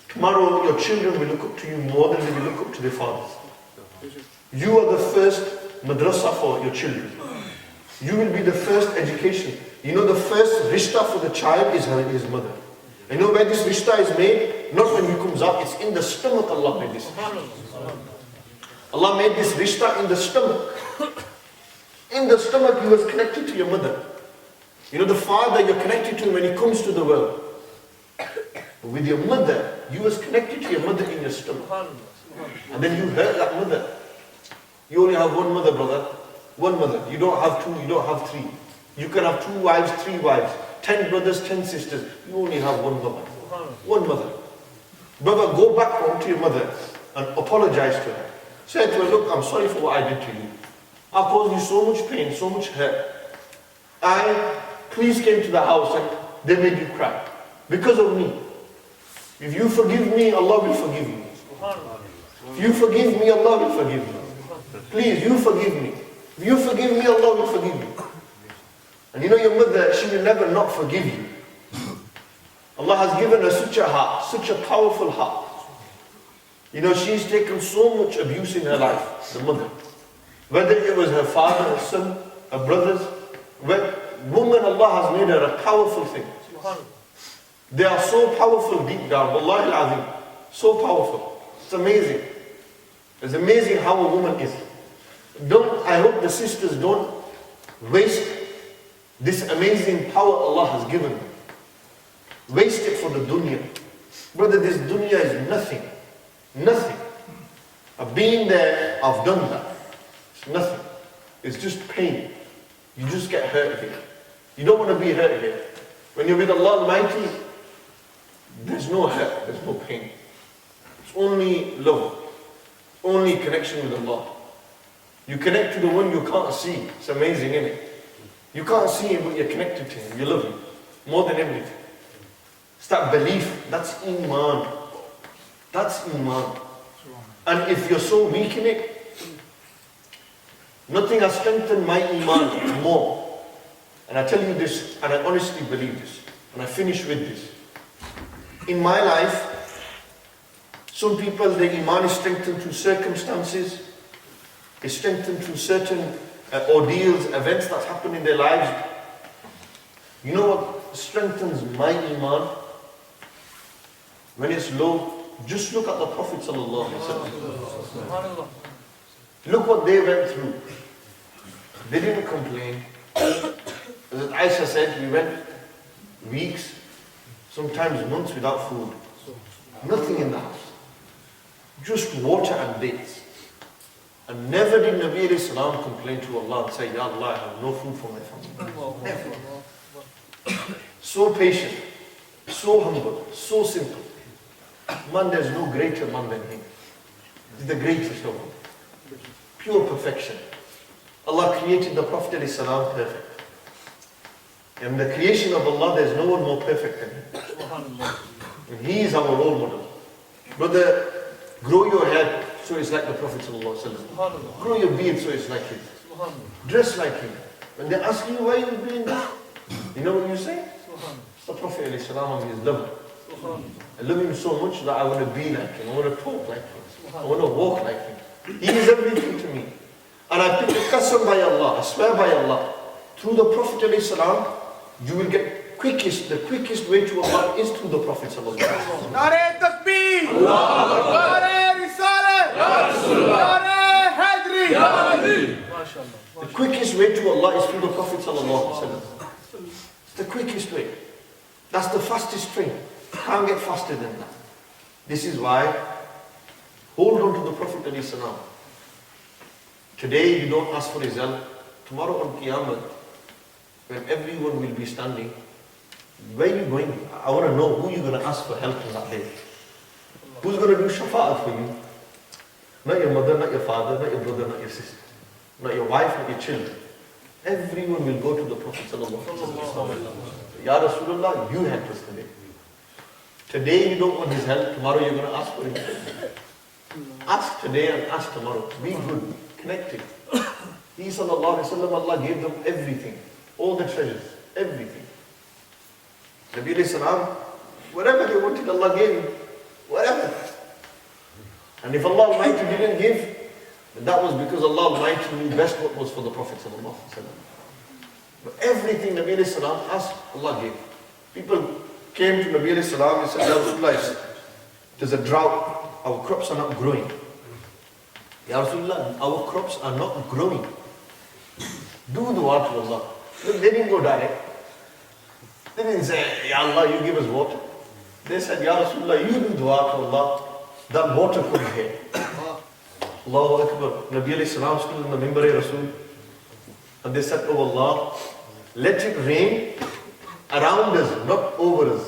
Tomorrow your children will look up to you more than they will look up to their fathers. You are the first madrasa for your children. You will be the first education. You know the first rishta for the child is his mother. You know where this rishta is made? Not when he comes up, it's in the stomach Allah made this. Allah made this rishta in the stomach. In the stomach you was connected to your mother. You know the father, you're connected to him when he comes to the world. But with your mother, you was connected to your mother in your stomach. And then you hurt that mother. You only have one mother, brother. One mother. You don't have two, you don't have three. You can have 2 wives, 3 wives, 10 brothers, 10 sisters. You only have one mother. One mother. Brother, go back home to your mother and apologize to her. Say to her, look, I'm sorry for what I did to you. I caused you so much pain, so much hurt. Please came to the house and they made you cry. Because of me. If you forgive me, Allah will forgive you. If you forgive me, Allah will forgive you. Please, you forgive me. If you forgive me, Allah will forgive you. And you know your mother, she will never not forgive you. Allah has given her such a heart, such a powerful heart. You know, she's taken so much abuse in her life, the mother. Whether it was her father, her son, her brothers. Woman, Allah has made her a powerful thing. They are so powerful deep down, wallahi al-azim. So powerful. It's amazing. It's amazing how a woman is. I hope the sisters don't waste this amazing power Allah has given them. Waste it for the dunya. Brother, this dunya is nothing. Nothing. I've been there, I've done that. It's nothing. It's just pain. You just get hurt here. You don't want to be hurt here. When you're with Allah Almighty, there's no hurt, there's no pain. It's only love. Only connection with Allah. You connect to the one you can't see. It's amazing, isn't it? You can't see him, but you're connected to him. You love him more than everything. It's that belief. That's Iman. That's Iman. And if you're so weak in it, nothing has strengthened my Iman more. And I tell you this, and I honestly believe this, and I finish with this. In my life, some people, their Iman is strengthened through circumstances, is strengthened through certain ordeals, events that happen in their lives. You know what strengthens my Iman? When it's low, just look at the Prophet sallallahu alaihi wasallam. Look what they went through. They didn't complain. As Aisha said, we went weeks, sometimes months without food. Nothing in the house. Just water and dates. And never did Nabi alayhi salam complain to Allah and say, Ya Allah, I have no food for my family. Never. So patient, so humble, so simple. Man, there's no greater man than him. He's the greatest of them. Pure perfection. Allah created the Prophet alayhi salam perfect. And the creation of Allah, there's no one more perfect than him. And he is our role model. Brother, grow your hair so it's like the Prophet sallallahu alaihi wasallam. Grow your beard so it's like him. Dress like him. When they ask you why you're doing that, you know what you say? It's the Prophet alayhi salam and his love. I love him so much that I want to be like him. I want to talk like him. I want to walk like him. He is everything to me. And I pick a qasam by Allah, I swear by Allah, through the Prophet alayhi salam, you will get the quickest way to Allah is through the Prophet sallallahu alaihi wasallam. Nare takbir! Nare risalah! Ya Rasulullah! Nare hadri! Ya Hadi! The quickest way to Allah is through the Prophet sallallahu alaihi wasallam. It's the quickest way. That's the fastest train. Can't get faster than that. This is why, hold on to the Prophet alayhi salam. Today you don't ask for his help. Tomorrow on Qiyamah, when everyone will be standing, where are you going? I want to know who you're going to ask for help on that day. Who's going to do shafa'at for you? Not your mother, not your father, not your brother, not your sister, not your wife, not your children. Everyone will go to the Prophet sallallahu alaihi wasallam. Ya Rasulullah, you help us today. Today you don't want his help, tomorrow you're going to ask for him. Ask today and ask tomorrow. Be good, connected. He sallallahu alayhi wa sallam, Allah gave them everything, all the treasures, everything. Nabi alayhi salam, whatever they wanted, Allah gave him, whatever. And if Allah Almighty didn't give, then that was because Allah Almighty knew best what was for the Prophet sallallahu alayhi wa sallam. But everything Nabi alayhi salam asked, Allah gave. People came to Nabi alayhi salam and said, Ya Rasulullah, there's a drought, our crops are not growing. Ya Rasulullah, our crops are not growing. Do dua to Allah. Look, they didn't go direct. They didn't say, Ya Allah, you give us water. They said, Ya Rasulullah, you do dua to Allah, that water comes here. Allahu Akbar. Nabi alayhi salam stood in the Mimbar Rasul. And they said, Oh Allah, let it rain around us, not over us.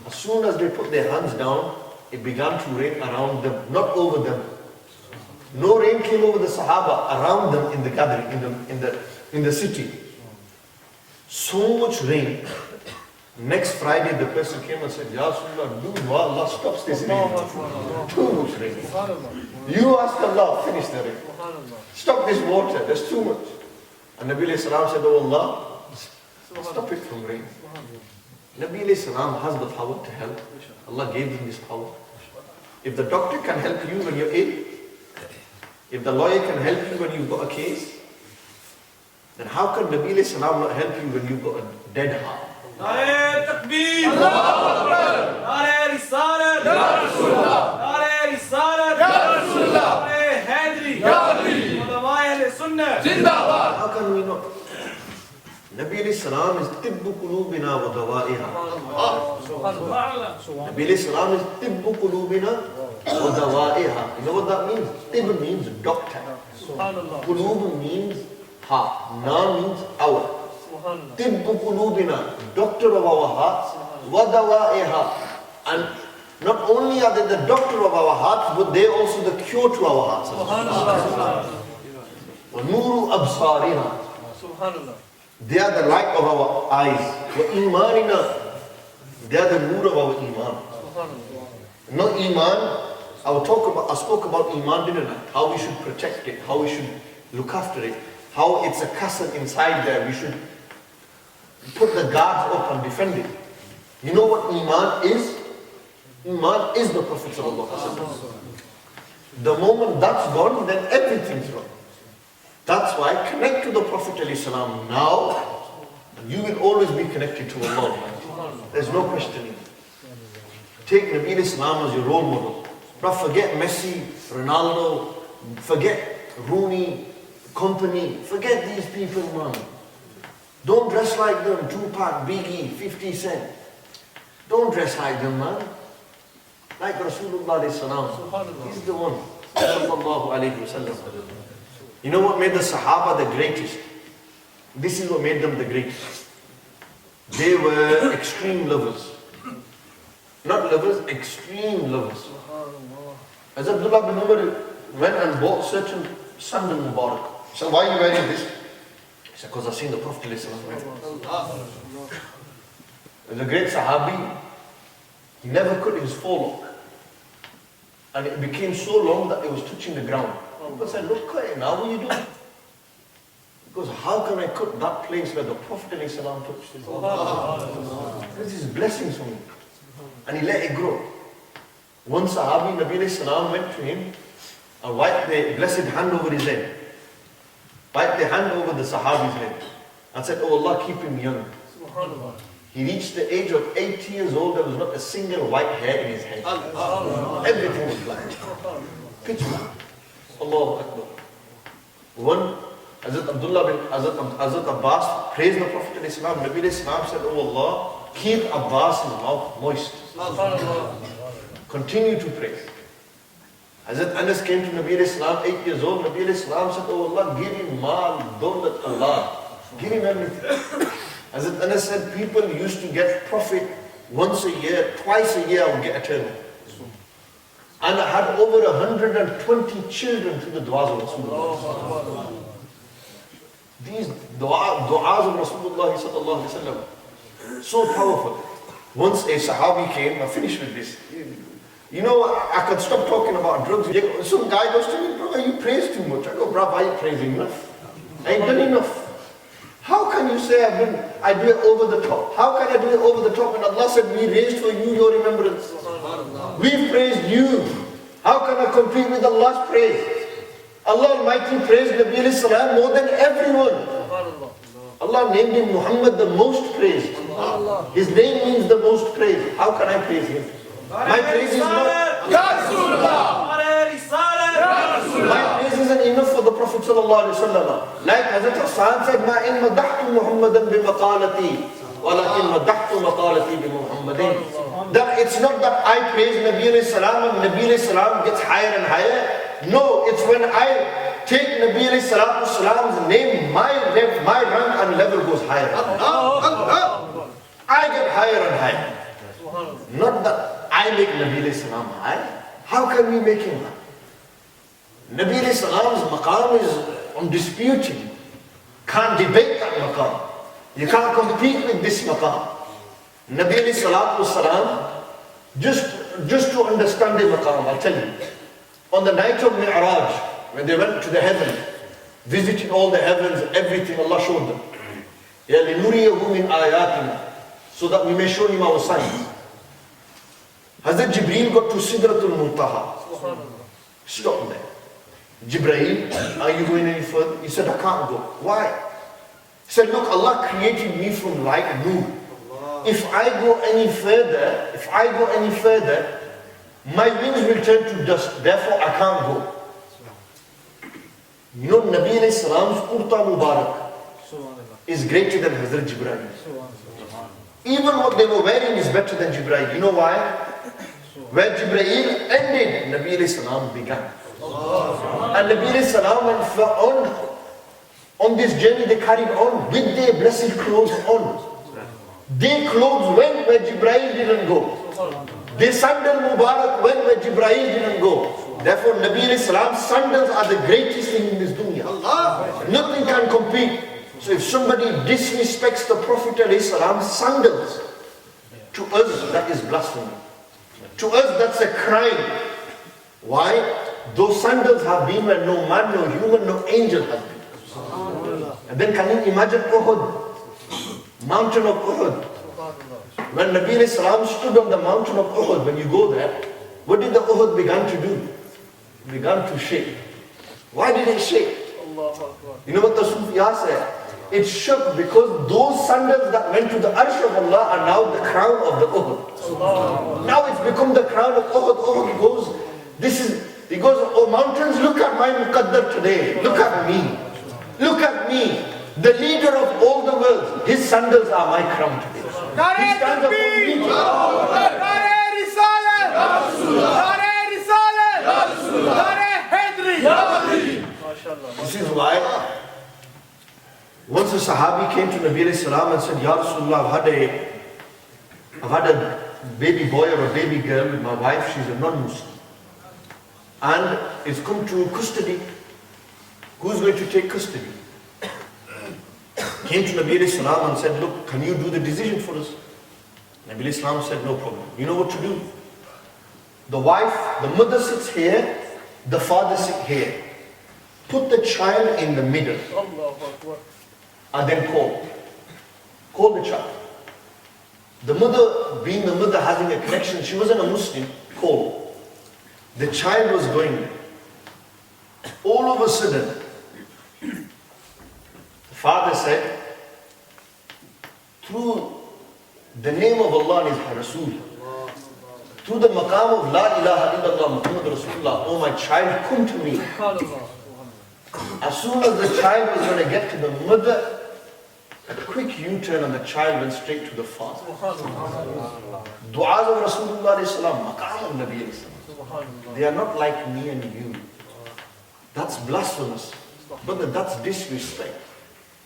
As soon as they put their hands down, it began to rain around them, not over them. No rain came over the Sahaba, around them in the gathering, in the city. So much rain. Next Friday, the person came and said, Ya Rasulullah, do dua, Allah stops this rain. Too much rain. You ask Allah, finish the rain. Stop this water, there's too much. And Nabi alayhi salam said, Oh Allah, stop it from rain. Nabi alayhi salam has the power to help. Allah gave him this power. If the doctor can help you when you're ill, if the lawyer can help you when you've got a case, then how can Nabi alayhi salam not help you when you've got a dead heart? Nare Takbir! Allahu Akbar! Nare Risalat! Ya Rasulullah! Nare Risalat! Ya Rasulullah! Nare Hadri! Ya Ali! Ulama Ahle Sunnah! Zindabad! How can we not? Nabi alayhi salam is tibbu qulubina wa dawa'iha. Nabi alayhi salam is tibbu qulubina wa dawa'iha. You know what that means? Tib means doctor. Qulub means heart. Na means our. Tibbu qulubina, doctor of our hearts, wa dawa'iha. And not only are they the doctor of our hearts, but they also the cure to our hearts. Wa nuru absariha. They are the light of our eyes. Wa imanina. They are the nur of our iman. No iman. I spoke about iman, didn't I? How we should protect it, how we should look after it, how it's a castle inside there. We should put the guards up and defend it. You know what iman is? Iman is the Prophet sallallahu alaihi wasallam. The moment that's gone, then everything's gone. That's why connect to the Prophet alayhi salam now. You will always be connected to Allah. There's no questioning. Take Nabi alayhi salam as your role model. But forget Messi, Ronaldo, forget Rooney, company. Forget these people, man. Don't dress like them. Tupac, Biggie, 50 Cent. Don't dress like them, man. Like Rasulullah alayhi salam. He's the one. Sallallahu alayhi wa sallam. You know what made the Sahaba the greatest? This is what made them the greatest. They were extreme lovers. Not lovers, extreme lovers. As Abdullah bin Umar went and bought certain sandal Mubarak. So why are you wearing this? He said, because I've seen the Prophet wear it. There's a great Sahabi. He never cut his forelock. And it became so long that it was touching the ground. People said, look, cut it now, what are you doing? Because how can I cut that place where the Prophet touched it? This is blessings for me. And he let it grow. One Sahabi, Nabi alayhi salam, went to him and wiped the blessed hand over his head. Wiped the hand over the Sahabi's head. And said, oh Allah, keep him young. He reached the age of 80 years old, there was not a single white hair in his head. Everything was black. Pitch black. Allahu Akbar. One, Hazrat Abdullah bin Hazrat Abbas praised the Prophet alayhi salam. Nabi alayhi salam said, oh Allah, keep Abbas's mouth moist. Continue to praise. Hazrat Anas came to Nabi alayhi salam, 8 years old. Nabi alayhi salam said, oh Allah, give him mal, dawlat, Allah. Give him everything. Hazrat Anas said, people used to get Prophet once a year, twice a year I would get a turn. And I had over 120 children through the du'as of Rasulullah. These du'as of Rasulullah sallallahu alaihi wasallam, so powerful. Once a Sahabi came, I finished with this. You know, I could stop talking about drugs. Some guy goes to me, brother, you praise too much. I go, brother, I ain't praising enough. I ain't done enough. How can you say I do it over the top? How can I do it over the top when Allah said, we raised for you your remembrance? We've praised you. How can I compete with Allah's praise? Allah Almighty praised Nabi alayhi salam more than everyone. Allah named him Muhammad, the most praised. His name means the most praised. How can I praise him? My praise is not. My praise isn't enough for the Prophet sallallahu alaihi wasallam. Like Hazrat Hassan said, "Ma in madahtu Muhammadan bi maqalati, walakin madahtu maqalati bi Muhammadin." That it's not that I praise Nabi alayhi salam and Nabi alayhi salam gets higher and higher. No, it's when I take Nabi alayhi salam's name, my rank and level goes higher. I get higher and higher. Not that I make Nabi alayhi salam high. How can we make him high? Nabi alayhi salam's maqam is undisputed. Can't debate that maqam. You can't compete with this maqam. Nabi alayhi salatu salam, just to understand the maqam, I'll tell you. On the night of Mi'raj, when they went to the heaven, visited all the heavens, everything Allah showed them. Ya linuriyahu min ayatina, so that we may show him our signs. Hazrat Jibreel got to Sidratul Muntaha. Stop there. Jibreel, are you going any further? He said, I can't go. Why? He said, look, Allah created me from light nur. If I go any further, my wings will turn to dust. Therefore, I can't go. You know, Nabi alayhi salam's Kurta Mubarak is greater than Hazrat Jibreel. Even what they were wearing is better than Jibreel. You know why? Where Jibreel ended, Nabi alayhi salam began. And Nabi alayhi salam went on this journey, they carried on with their blessed clothes on. Their clothes went where Jibreel didn't go. Their sandal Mubarak went where Jibreel didn't go. Therefore, Nabi alayhi salam's sandals are the greatest thing in this dunya. Nothing can compete. So if somebody disrespects the Prophet alayhi salam's sandals, to us that is blasphemy. To us that's a crime. Why? Those sandals have been where no man, no human, no angel has been. And then can you imagine Uhud? Mountain of Uhud. When Nabi alayhi salam stood on the mountain of Uhud, when you go there, what did the Uhud begin to do? It began to shake. Why did it shake? You know what the Sufiya said? It shook because those sandals that went to the Arsh of Allah are now the crown of the Uhud. Now it's become the crown of Uhud. Uhud goes, he goes, oh mountains, look at my Muqaddar today. Look at me. Look at me. The leader of all the world. His sandals are my crown today. He stands upon me. This is why once a Sahabi came to Nabi alayhi salam and said, Ya Rasulullah, I've had a baby boy or a baby girl with my wife, she's a non-Muslim. And it's come to custody. Who's going to take custody? Came to Nabi alayhi salam and said, look, can you do the decision for us? Nabi alayhi salam said, no problem. You know what to do? The mother sits here, the father sits here. Put the child in the middle. And then call the child. The mother, being the mother having a connection, she wasn't a Muslim, call. The child was going. All of a sudden, the father said, through the name of Allah and His Rasul, through the maqam of La ilaha illallah Muhammad Rasulullah, oh my child, come to me. As soon as the child was going to get to the mother, a quick U-turn and the child went straight to the father. Du'as of Rasulullah maqam of Nabi. They are not like me and you. That's blasphemous. But that's disrespect.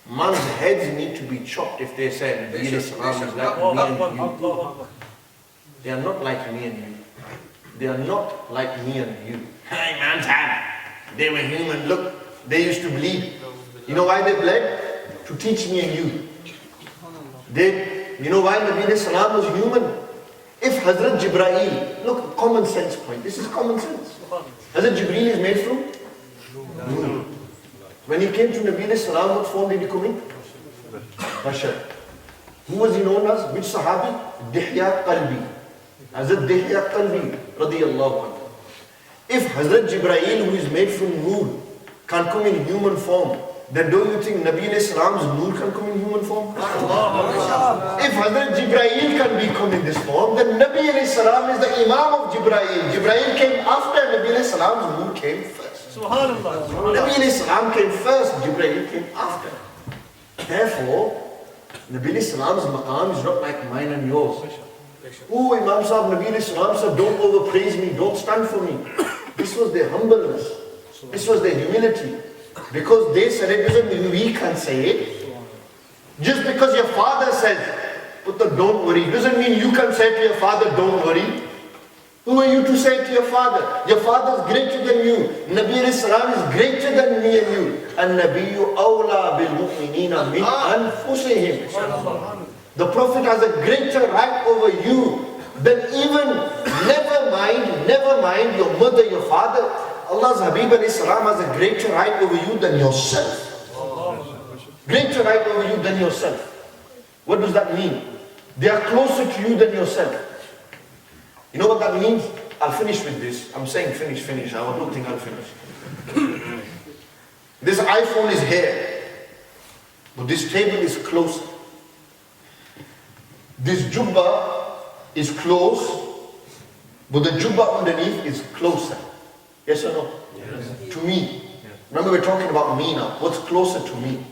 Man's heads need to be chopped if they say Nabi is like me and you. They are not like me and you. They are not like me and you. Hey man, they were human. Look, they used to bleed. You know why they bled? To teach me and you. You know why Nabi Salam was human? If Hazrat Jibreel, look, common sense point, this is common sense. Hazrat Jibreel is made from Noor. When he came to Nabi alayhi salam, what form did he come in? Bashar. Who was he known as? Which Sahabi? Dihya Qalbi. Hazrat Dihya Qalbi, radiyallahu anhu. If Hazrat Jibreel, who is made from Noor, can come in human form, then don't you think Nabi alayhi salam's Noor can come in human form? If Hazrat Jibreel can become in this form, then Nabi alayhi salam is the Imam of Jibreel. Jibreel came after Nabi alayhi salam's Noor came first. Nabi alayhi salam came first, Jibreel came after. Therefore, Nabi alayhi salam's maqam is not like mine and yours. Oh, Imam Sahib, Nabi alayhi salam said, don't overpraise me, don't stand for me. This was their humbleness. This was their humility. Because they said it doesn't mean we can say it. Just because your father says, Putra, don't worry, doesn't mean you can say to your father, don't worry. Who are you to say to your father? Your father is greater than you. Nabi alayhi salam is greater than me and you. And Nabiyyu awla bil mu'minina min anfusihim. The Prophet has a greater right over you than even, never mind your mother, your father. Allah's Habib alayhi salam has a greater right over you than yourself. Greater right over you than yourself. What does that mean? They are closer to you than yourself. You know what that means? I'll finish with this. I'm saying finish. I don't think I'll finish. This iPhone is here, but this table is closer. This jubba is close, but the jubba underneath is closer. Yes or no? Yes. To me. Yes. Remember we're talking about me now. What's closer to me?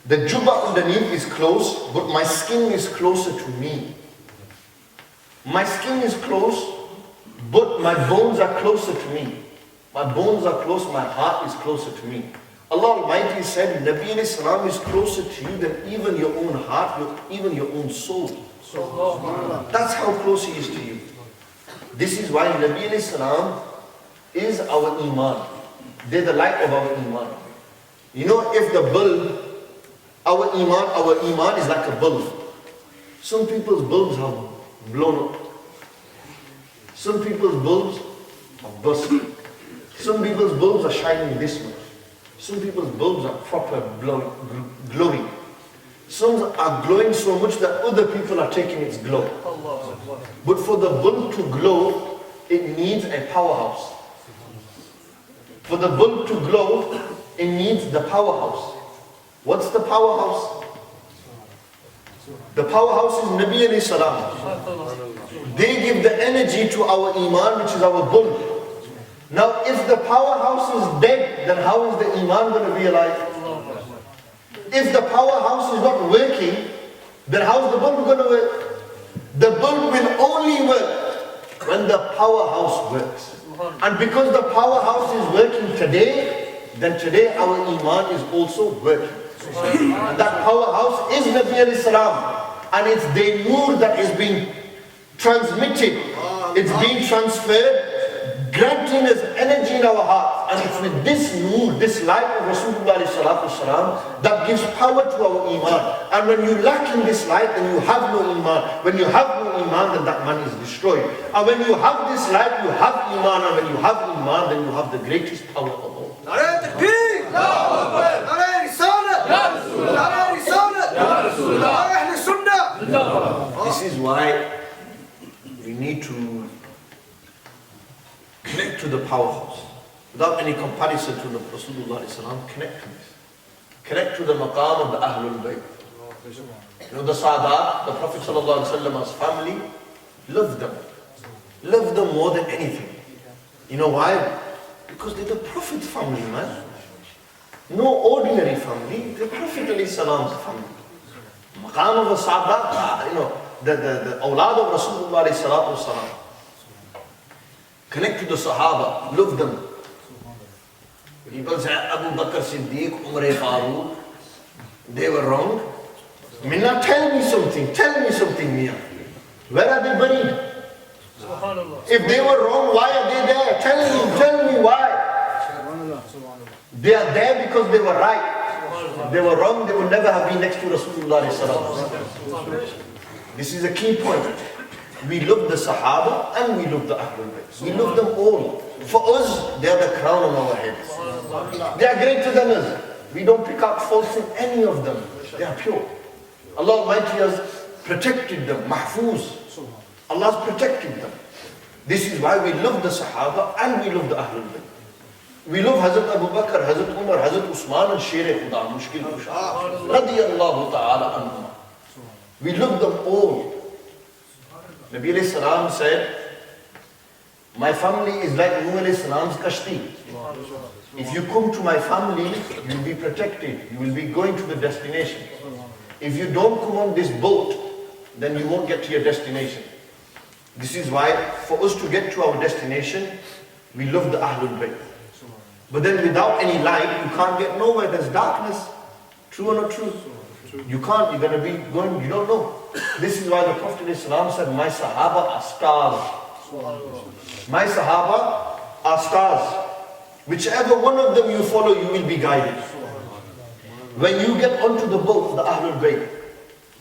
The jubba underneath is close, but my skin is closer to me. My skin is close, but my bones are closer to me. My bones are close, my heart is closer to me. Allah Almighty said, Nabi alayhi salam is closer to you than even your own heart, even your own soul. That's how close he is to you. This is why Nabi alayhi salam is our iman. They're the light of our iman. You know, if the bulb, our iman is like a bulb. Some people's bulbs have blown up. Some people's bulbs are busted. Some people's bulbs are shining this much. Some people's bulbs are proper glowing. Some are glowing so much that other people are taking its glow. But for the bulb to glow, it needs a powerhouse. For the bulb to glow, it needs the powerhouse. What's the powerhouse? The powerhouse is Nabi alayhi salam. They give the energy to our iman, which is our bulb. Now, if the powerhouse is dead, then how is the iman going to be alive? If the powerhouse is not working, then how is the bulb going to work? The bulb will only work when the powerhouse works. And because the powerhouse is working today, then today our iman is also working. And that powerhouse is Nabi alayhi salam. And it's the nur that is being transmitted. It's being transferred, granting us energy in our heart. And it's with this nur, this light of Rasulullah ﷺ that gives power to our iman. And when you lack in this light, then you have no iman. When you have no iman, then that man is destroyed. And when you have this light, you have iman. And when you have iman, then you have the greatest power of all. This is why we need to connect to the powerhouse. Without any comparison to the Rasulullah ﷺ, connect to this. Connect to the maqam of the Ahlul Bayt. You know, the Sadat, the Prophet ﷺ's family, loved them. Loved them more than anything. You know why? Because they're the Prophet's family, man. No ordinary family, the Prophet ﷺ's family. Maqam of the Sadat, you know, the awlad of Rasulullah ﷺ. Connect to the Sahaba, love them. People say Abu Bakr Siddiq, Umar Farooq, they were wrong. Minna, tell me something, Mia. Where are they buried? If they were wrong, why are they there? Tell me why. They are there because they were right. If they were wrong, they would never have been next to Rasulullah. This is a key point. We love the Sahaba and we love the Ahlul Bayt. We love them all. For us, they are the crown on our heads. They are greater than us. We don't pick out faults in any of them. They are pure. Allah Almighty has protected them. Mahfuz. Allah has protected them. This is why we love the Sahaba and we love the Ahlul Bayt. We love Hazrat Abu Bakr, Hazrat Umar, Hazrat Usman and Shere Khuda, Mushkil Kusha. Radiyallahu ta'ala anhum. We love them all. Nabi alayhi salam said, my family is like Nuh alayhi salam's kashti. If you come to my family, you will be protected. You will be going to the destination. If you don't come on this boat, then you won't get to your destination. This is why, for us to get to our destination, we love the Ahlul Bayt. But then without any light, you can't get nowhere. There's darkness. True or not true? You can't. You're going to be going, you don't know. This is why the Prophet ﷺ said, my Sahaba are stars. My Sahaba are stars. Whichever one of them you follow, you will be guided. When you get onto the boat, the Ahlul Bayt,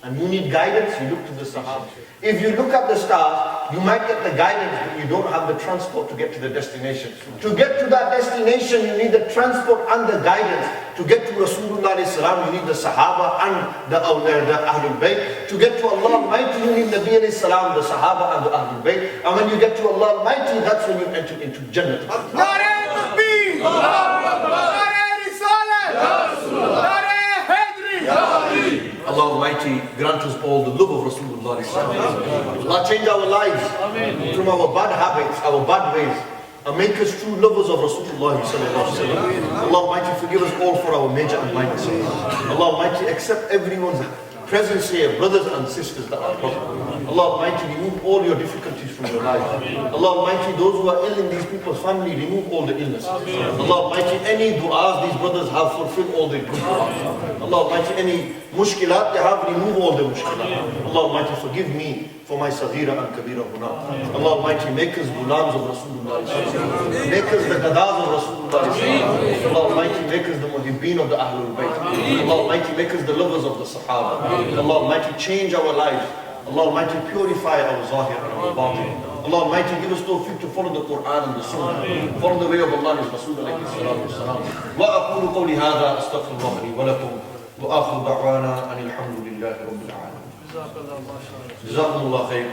and you need guidance, you look to the Sahaba. If you look at the stars, you might get the guidance, but you don't have the transport to get to the destination. To get to that destination, you need the transport and the guidance. To get to Rasulullah ﷺ, you need the Sahaba and the Ahlul Bayt. To get to Allah Almighty, you need Nabi ﷺ, the Sahaba and the Ahlul Bayt. And when you get to Allah Almighty, that's when you enter into Jannah. Allah Almighty grant us all the love of Rasulullah. Allah change our lives from our bad habits, our bad ways, and make us true lovers of Rasulullah. Allah Almighty forgive us all for our major and minor sins. Allah Almighty accept everyone's presence here, brothers and sisters that are present. Allah Almighty remove all your difficulties from your life. Allah Almighty, those who are ill in these people's family, remove all the illness. Allah Almighty, any du'as these brothers have, fulfill all the good du'as. Allah Almighty, any mushkilat they have, remove all the mushkilat. Allah Almighty, forgive me for my saghira and kabira guna. Allah Almighty, make us gulams of Rasulullah. Make us the gadaz of Rasulullah. Allah Almighty, make us the muhibbeen of the Ahlul Bayt. Allah Almighty, make us the lovers of the Sahaba. Allah Almighty, change our lives. Allah Almighty, purify our zahir and our batin. Allah Almighty, give us tawfiq to follow the Quran and the Sunnah. Follow the way of Allah and His Rasul alayhi salatu wasalam. Wa aqulu qawli hadha astaghfirullah li wa lakum. Wa akhiru da'wana anil hamdulillahi rabbil alamin. Jazakumullah khair.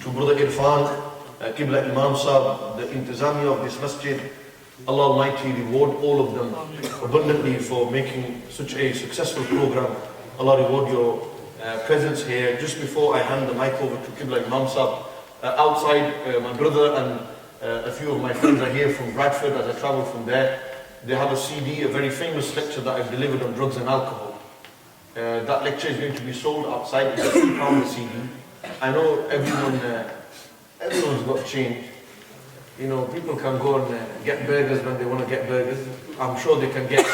To Brother Irfan, Qibla Imam Sahib, the intizamiya of this masjid, Allah Almighty reward all of them abundantly for making such a successful program. Allah reward your presence here. Just before I hand the mic over to Qibla Imam Sahib, outside my brother and a few of my friends are here from Bradford as I travel from there. They have a CD, a very famous lecture that I've delivered on drugs and alcohol. That lecture is going to be sold outside. It's a £3 a CD. I know everyone's got change. You know, people can go and get burgers when they want to get burgers. I'm sure they can get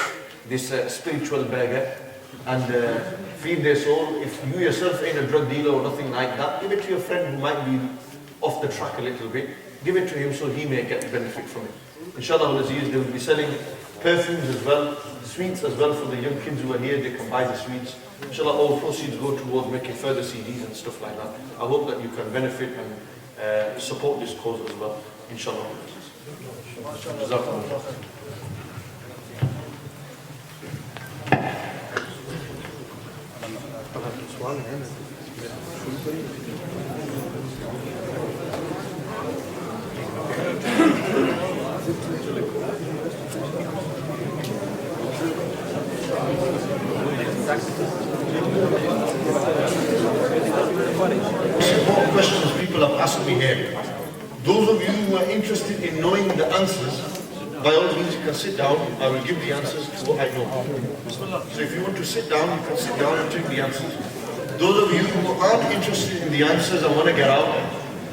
this spiritual burger and feed their soul. If you yourself ain't a drug dealer or nothing like that, give it to your friend who might be off the track a little bit. Give it to him so he may get benefit from it. Inshallah, they will be selling perfumes as well, sweets as well for the young kids who are here. They can buy the sweets. Inshallah, all proceeds go towards making further CDs and stuff like that. I hope that you can benefit and support this cause as well. Inshallah. Jazakumullah. More questions people have asked me here. Those of you who are interested in knowing the answers, by all means you can sit down. I will give the answers to what I know. So if you want to sit down, you can sit down and take the answers. Those of you who aren't interested in the answers and want to get out,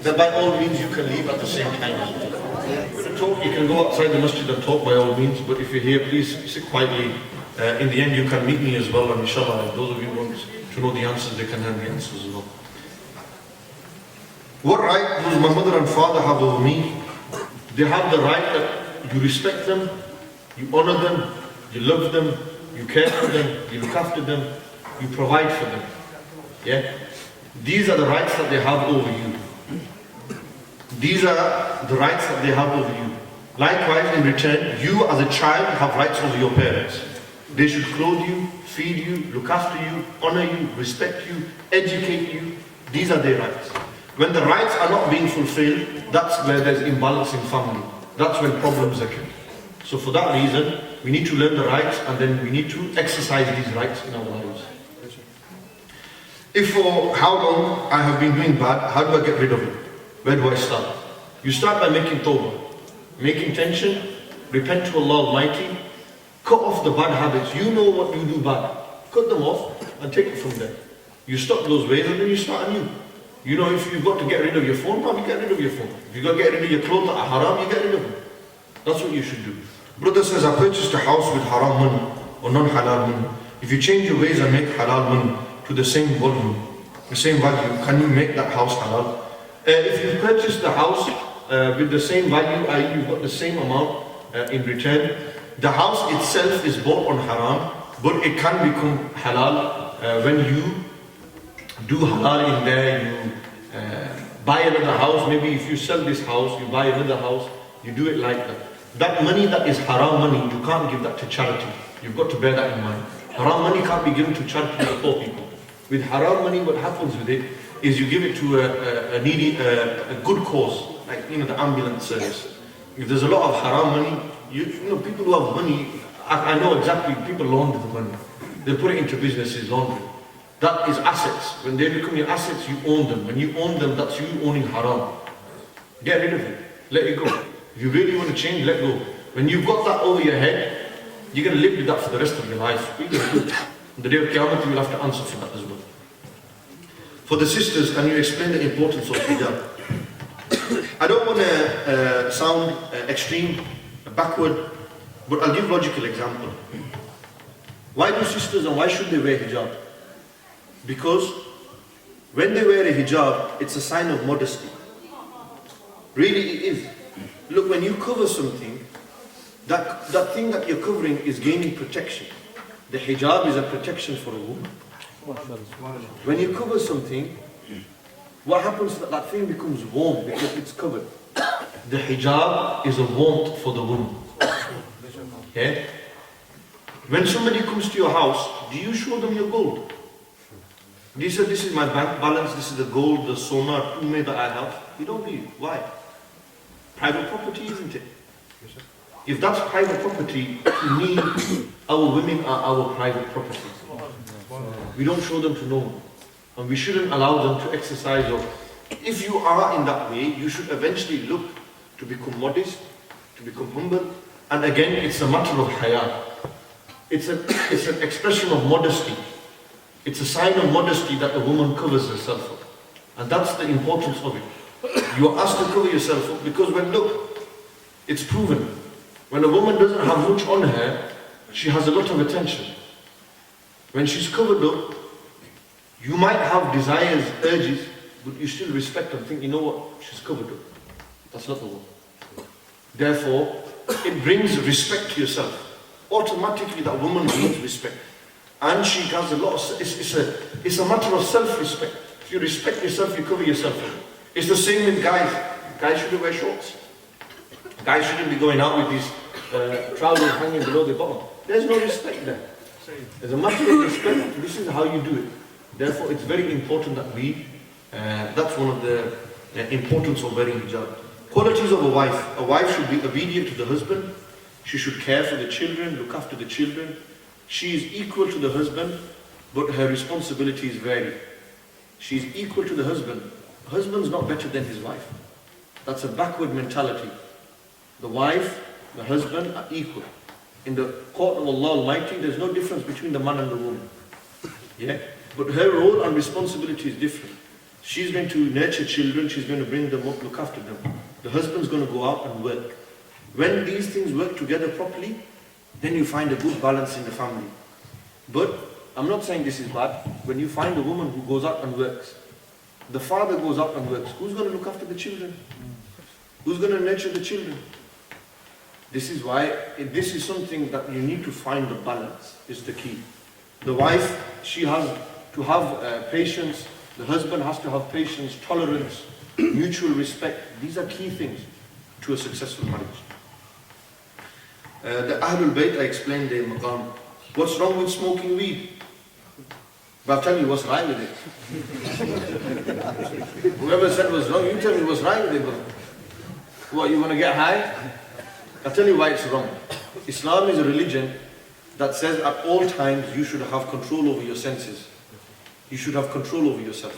then by all means you can leave at the same time. Talk, you can go outside the masjid and talk by all means, but if you're here, please sit quietly. In the end, you can meet me as well, and inshallah, if those of you who want to know the answers, they can have the answers as well. What right does my mother and father have over me? They have the right that you respect them, you honor them, you love them, you care for them, you look after them, you provide for them. Yeah? These are the rights that they have over you. These are the rights that they have over you. Likewise, in return, you as a child have rights over your parents. They should clothe you, feed you, look after you, honor you, respect you, educate you. These are their rights. When the rights are not being fulfilled, that's where there's imbalance in family. That's when problems occur. So for that reason, we need to learn the rights and then we need to exercise these rights in our lives. If for how long I have been doing bad, how do I get rid of it? Where do I start? You start by making tawbah, making tension, repent to Allah Almighty, cut off the bad habits. You know what you do bad. Cut them off and take it from there. You stop those ways and then you start anew. You know, if you've got to get rid of your phone, you get rid of your phone. If you've got to get rid of your clothes that are haram, you get rid of them. That's what you should do. Brother says, I purchased a house with haram money or non-halal money. If you change your ways and make halal money to the same volume, the same value, can you make that house halal? If you purchase the house with the same value, i.e. you've got the same amount in return, the house itself is bought on haram, but it can become halal when you do halal in there. You buy another house. Maybe if you sell this house, you buy another house, you do it like that. That money that is haram money, you can't give that to charity. You've got to bear that in mind. Haram money can't be given to charity or poor people. With haram money, what happens with it is you give it to a needy, a good cause, like the ambulance service. If there's a lot of haram money, you know people who have money, I know exactly, people launder the money. They put it into businesses, laundry. That is assets. When they become your assets, you own them. When you own them, that's you owning haram. Get rid of it. Let it go. If you really want to change, let go. When you've got that over your head, you're going to live with that for the rest of your life. On the day of Qiyamah, you will have to answer for that as well. For the sisters, can you explain the importance of hijab? I don't want to sound extreme, backward, but I'll give logical example. Why do sisters and why should they wear hijab? Because when they wear a hijab, it's a sign of modesty. Really it is. Look, when you cover something, that thing that you're covering is gaining protection. The hijab is a protection for a woman. When you cover something, what happens is that thing becomes warm because it's covered. The hijab is a warmth for the woman. Okay? When somebody comes to your house, do you show them your gold? Do you say, this is my bank balance, this is the gold, the sonar, that I have? You don't do it. Why? Private property, isn't it? If that's private property, to me, our women are our private property. We don't show them to no one. And we shouldn't allow them to exercise. Or if you are in that way, you should eventually look to become modest, to become humble. And again, it's a matter of haya. It's an expression of modesty. It's a sign of modesty that a woman covers herself up. And that's the importance of it. You are asked to cover yourself up because look, it's proven. When a woman doesn't have much on her, she has a lot of attention. When she's covered up, you might have desires, urges, but you still respect and think, you know what, she's covered up. That's not the one. Therefore, it brings respect to yourself. Automatically that woman gains respect. And she has a lot of, it's a matter of self-respect. If you respect yourself, you cover yourself. It's the same with guys. Guys shouldn't wear shorts. Guys shouldn't be going out with these trousers hanging below the bottom. There's no respect there. As a matter of respect, this is how you do it. Therefore, it's very important that that's one of the importance of wearing hijab. Qualities of a wife. A wife should be obedient to the husband. She should care for the children, look after the children. She is equal to the husband, but her responsibilities vary. She is equal to the husband. The husband's not better than his wife. That's a backward mentality. The wife, the husband are equal. In the court of Allah Almighty, there's no difference between the man and the woman. Yeah? But her role and responsibility is different. She's going to nurture children, she's going to bring them up, look after them. The husband's going to go out and work. When these things work together properly, then you find a good balance in the family. But I'm not saying this is bad. When you find a woman who goes out and works, the father goes out and works, who's going to look after the children? Who's going to nurture the children? This is why, this is something that you need to find the balance, is the key. The wife, she has to have patience, the husband has to have patience, tolerance, mutual respect. These are key things to a successful marriage. The Ahlul Bayt, I explained the maqam. What's wrong with smoking weed? But I'll tell you what's right with it. Whoever said what's wrong, you tell me what's right with it, brother. What, you want to get high? I'll tell you why it's wrong. Islam is a religion that says at all times you should have control over your senses. You should have control over yourself.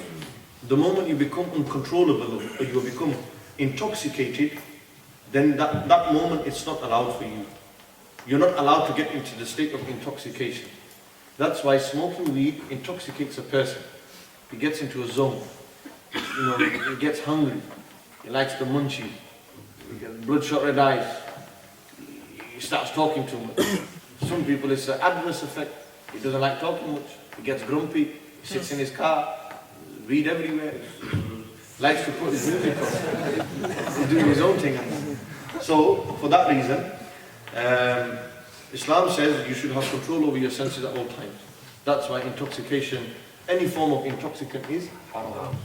The moment you become uncontrollable or you become intoxicated, then that moment it's not allowed for you. You're not allowed to get into the state of intoxication. That's why smoking weed intoxicates a person. He gets into a zone. You know, he gets hungry. He likes the munchies. He gets bloodshot red eyes. He starts talking too much. Some people it's an adverse effect. He doesn't like talking much. He gets grumpy. He sits in his car. Read everywhere. Likes to put his music on. He's doing his own thing. So, for that reason, Islam says you should have control over your senses at all times. That's why intoxication, any form of intoxicant is haram.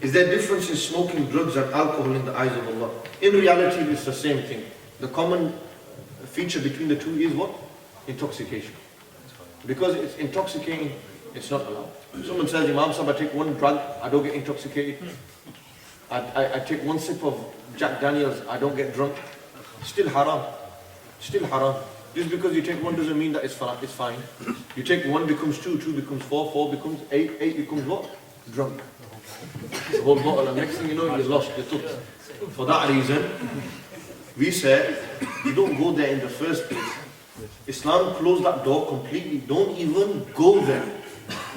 Is there a difference in smoking drugs and alcohol in the eyes of Allah? In reality, it's the same thing. The common feature between the two is what? Intoxication. Because it's intoxicating, it's not allowed. Someone says, Imam Sahib, I take one drug, I don't get intoxicated. I take one sip of Jack Daniels, I don't get drunk. Still haram. Still haram. Just because you take one doesn't mean that it's fine. You take one becomes two, two becomes four, four becomes eight, eight becomes what? Drunk. The whole bottle, and next thing you know, you're lost, you're took. For that reason, we said, you don't go there in the first place. Islam closed that door completely. Don't even go there.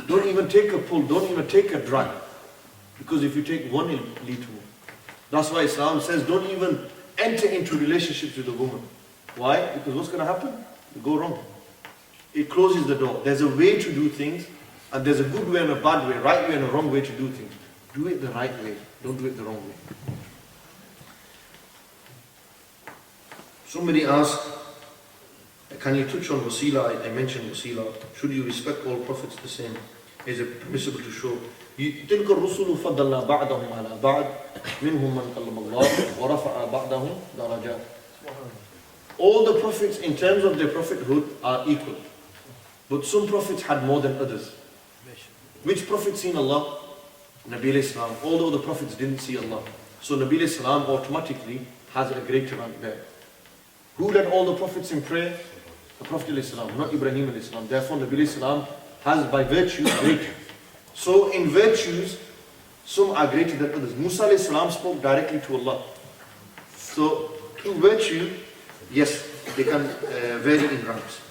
Don't even take a pull, don't even take a drag. Because if you take one, it'll lead to more. That's why Islam says, don't even enter into relationships with a woman. Why? Because what's going to happen? You go wrong. It closes the door. There's a way to do things, and there's a good way and a bad way, right way and a wrong way to do things. Do it the right way. Don't do it the wrong way. Somebody asked, can you touch on wasila? I mentioned wasila. Should you respect all prophets the same? Is it permissible to show? تلك الرسل فضلنا بعضهم على بعض منهم من كلم الله ورفع بعضهم درجات. All the prophets in terms of their prophethood are equal. But some prophets had more than others. Which prophet seen Allah? Nabi alayhi salam. Although the prophets didn't see Allah. So Nabi alayhi salam automatically has a greater rank there. Who led all the prophets in prayer? The Prophet alayhi salam, not Ibrahim alayhi salam. Therefore Nabi alayhi salam has by virtue greater. So in virtues, some are greater than others. Musa alayhi salam spoke directly to Allah. So through virtue, yes, they can vary in ranks.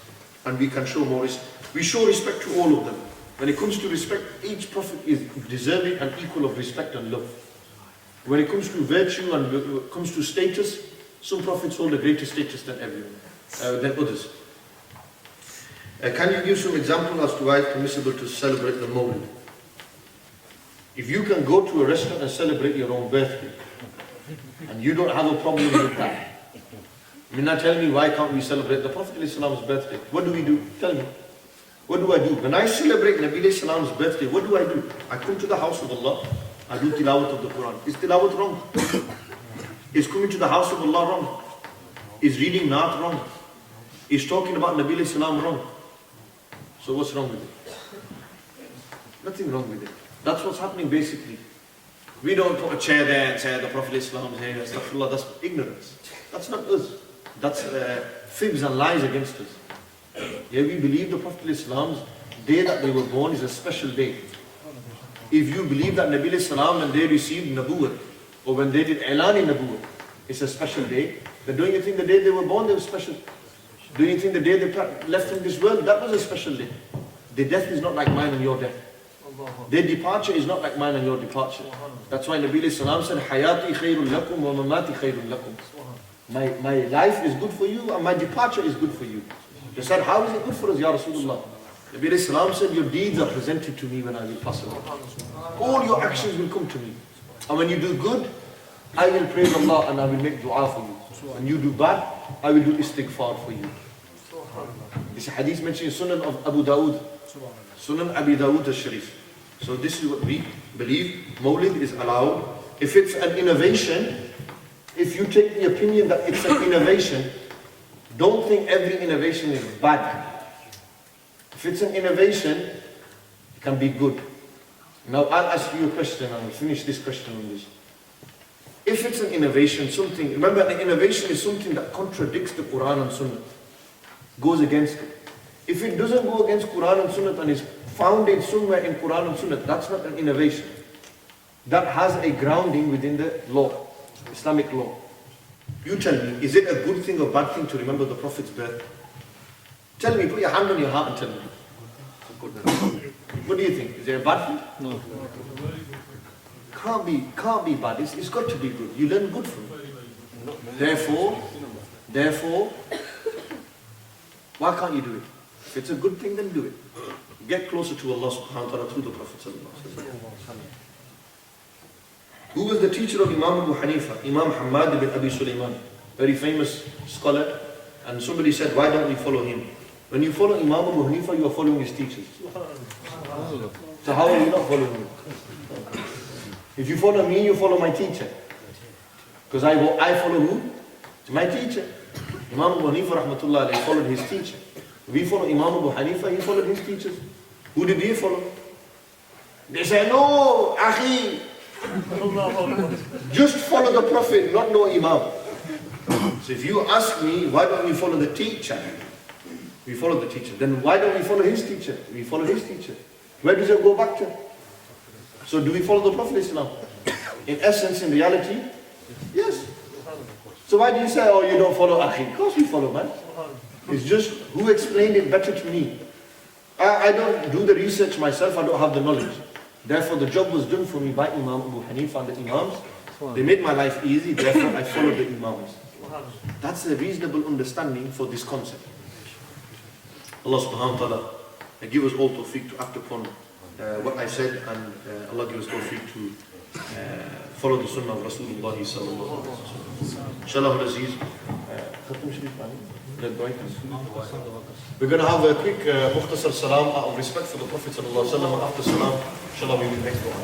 And we can show more respect. We show respect to all of them. When it comes to respect, each prophet is deserving and equal of respect and love. When it comes to virtue and when it comes to status, some prophets hold a greater status than everyone, than others. Can you give some example as to why it's permissible to celebrate the Mawlid? If you can go to a restaurant and celebrate your own birthday, and you don't have a problem with that, you're not telling me why can't we celebrate the Prophet ﷺ's birthday? What do we do? Tell me. What do I do? When I celebrate Nabi ﷺ's birthday, what do I do? I come to the house of Allah, I do tilawat of the Quran. Is tilawat wrong? Is coming to the house of Allah wrong? Is reading Naat wrong? Is talking about Nabi ﷺ wrong? So what's wrong with it? Nothing wrong with it. That's what's happening basically. We don't put a chair there and say the Prophet ﷺ is here, astaghfirullah. That's ignorance. That's not us. That's fibs and lies against us. Yeah, we believe the Prophet ﷺ's day that they were born is a special day. If you believe that Nabi ﷺ when they received Nabuwwat, or when they did I'lan Nabuwwat, it's a special day, then don't you think the day they were born they were special? Do you think the day they left from this world, that was a special day? Their death is not like mine and your death. Their departure is not like mine and your departure. That's why Nabi ﷺ said, Hayati khayrun lakum wa mamati khayrun lakum. My life is good for you and my departure is good for you. They said, how is it good for us, Ya Rasulullah? Nabi ﷺ said, your deeds are presented to me when I will pass away. All your actions will come to me. And when you do good, I will praise Allah and I will make dua for you. When you do bad, I will do istighfar for you. This hadith mentioned in Sunan of Abu Dawood. Sunan Abi Dawood al-Sharif. So this is what we believe. Mawlid is allowed. If it's an innovation, if you take the opinion that it's an innovation, don't think every innovation is bad. If it's an innovation, it can be good. Now I'll ask you a question and I'll finish this question on this. If it's an innovation, something, remember an innovation is something that contradicts the Quran and Sunnah, goes against it. If it doesn't go against Quran and Sunnah and is founded somewhere in Quran and Sunnah, that's not an innovation. That has a grounding within the law, Islamic law. You tell me, is it a good thing or bad thing to remember the Prophet's birth? Tell me, put your hand on your heart and tell me. What do you think? Is it a bad thing? No. Can't be bad. It's got to be good. You learn good from it. Therefore, why can't you do it? If it's a good thing, then do it. Get closer to Allah subhanahu wa ta'ala through the Prophet sallallahu alaihi wasallam. Who was the teacher of Imam Abu Hanifa? Imam Muhammed bin Abi Sulaiman, very famous scholar. And somebody said, why don't we follow him? When you follow Imam Abu Hanifa, you are following his teachers. So how are you not following him? If you follow me, you follow my teacher. Because I follow who? It's my teacher. Imam Abu Hanifa rahmatullah alayhi followed his teacher. We follow Imam Abu Hanifa, he followed his teachers. Who did he follow? They say, no, akhi. Just follow the Prophet, not no Imam. So if you ask me, why don't we follow the teacher? We follow the teacher. Then why don't we follow his teacher? We follow his teacher. Where does it go back to? So do we follow the Prophet Islam? In essence, in reality, yes. So why do you say, oh, you don't follow akhi? Of course we follow, man. It's just who explained it better to me. I don't do the research myself, I don't have the knowledge. Therefore the job was done for me by Imam Abu Hanifa and the Imams. They made my life easy, therefore I followed the Imams. That's a reasonable understanding for this concept. Allah subhanahu wa ta'ala give us all tawfiq to act upon what I said, and Allah give us tawfiq to follow the sunnah of Rasulullah sallallahu alaihi wasallam. Inshallah al-Aziz. We're going to have a quick mukhtasar salam out of respect for the Prophet sallallahu alaihi wasallam. After salam, inshallah we will next one.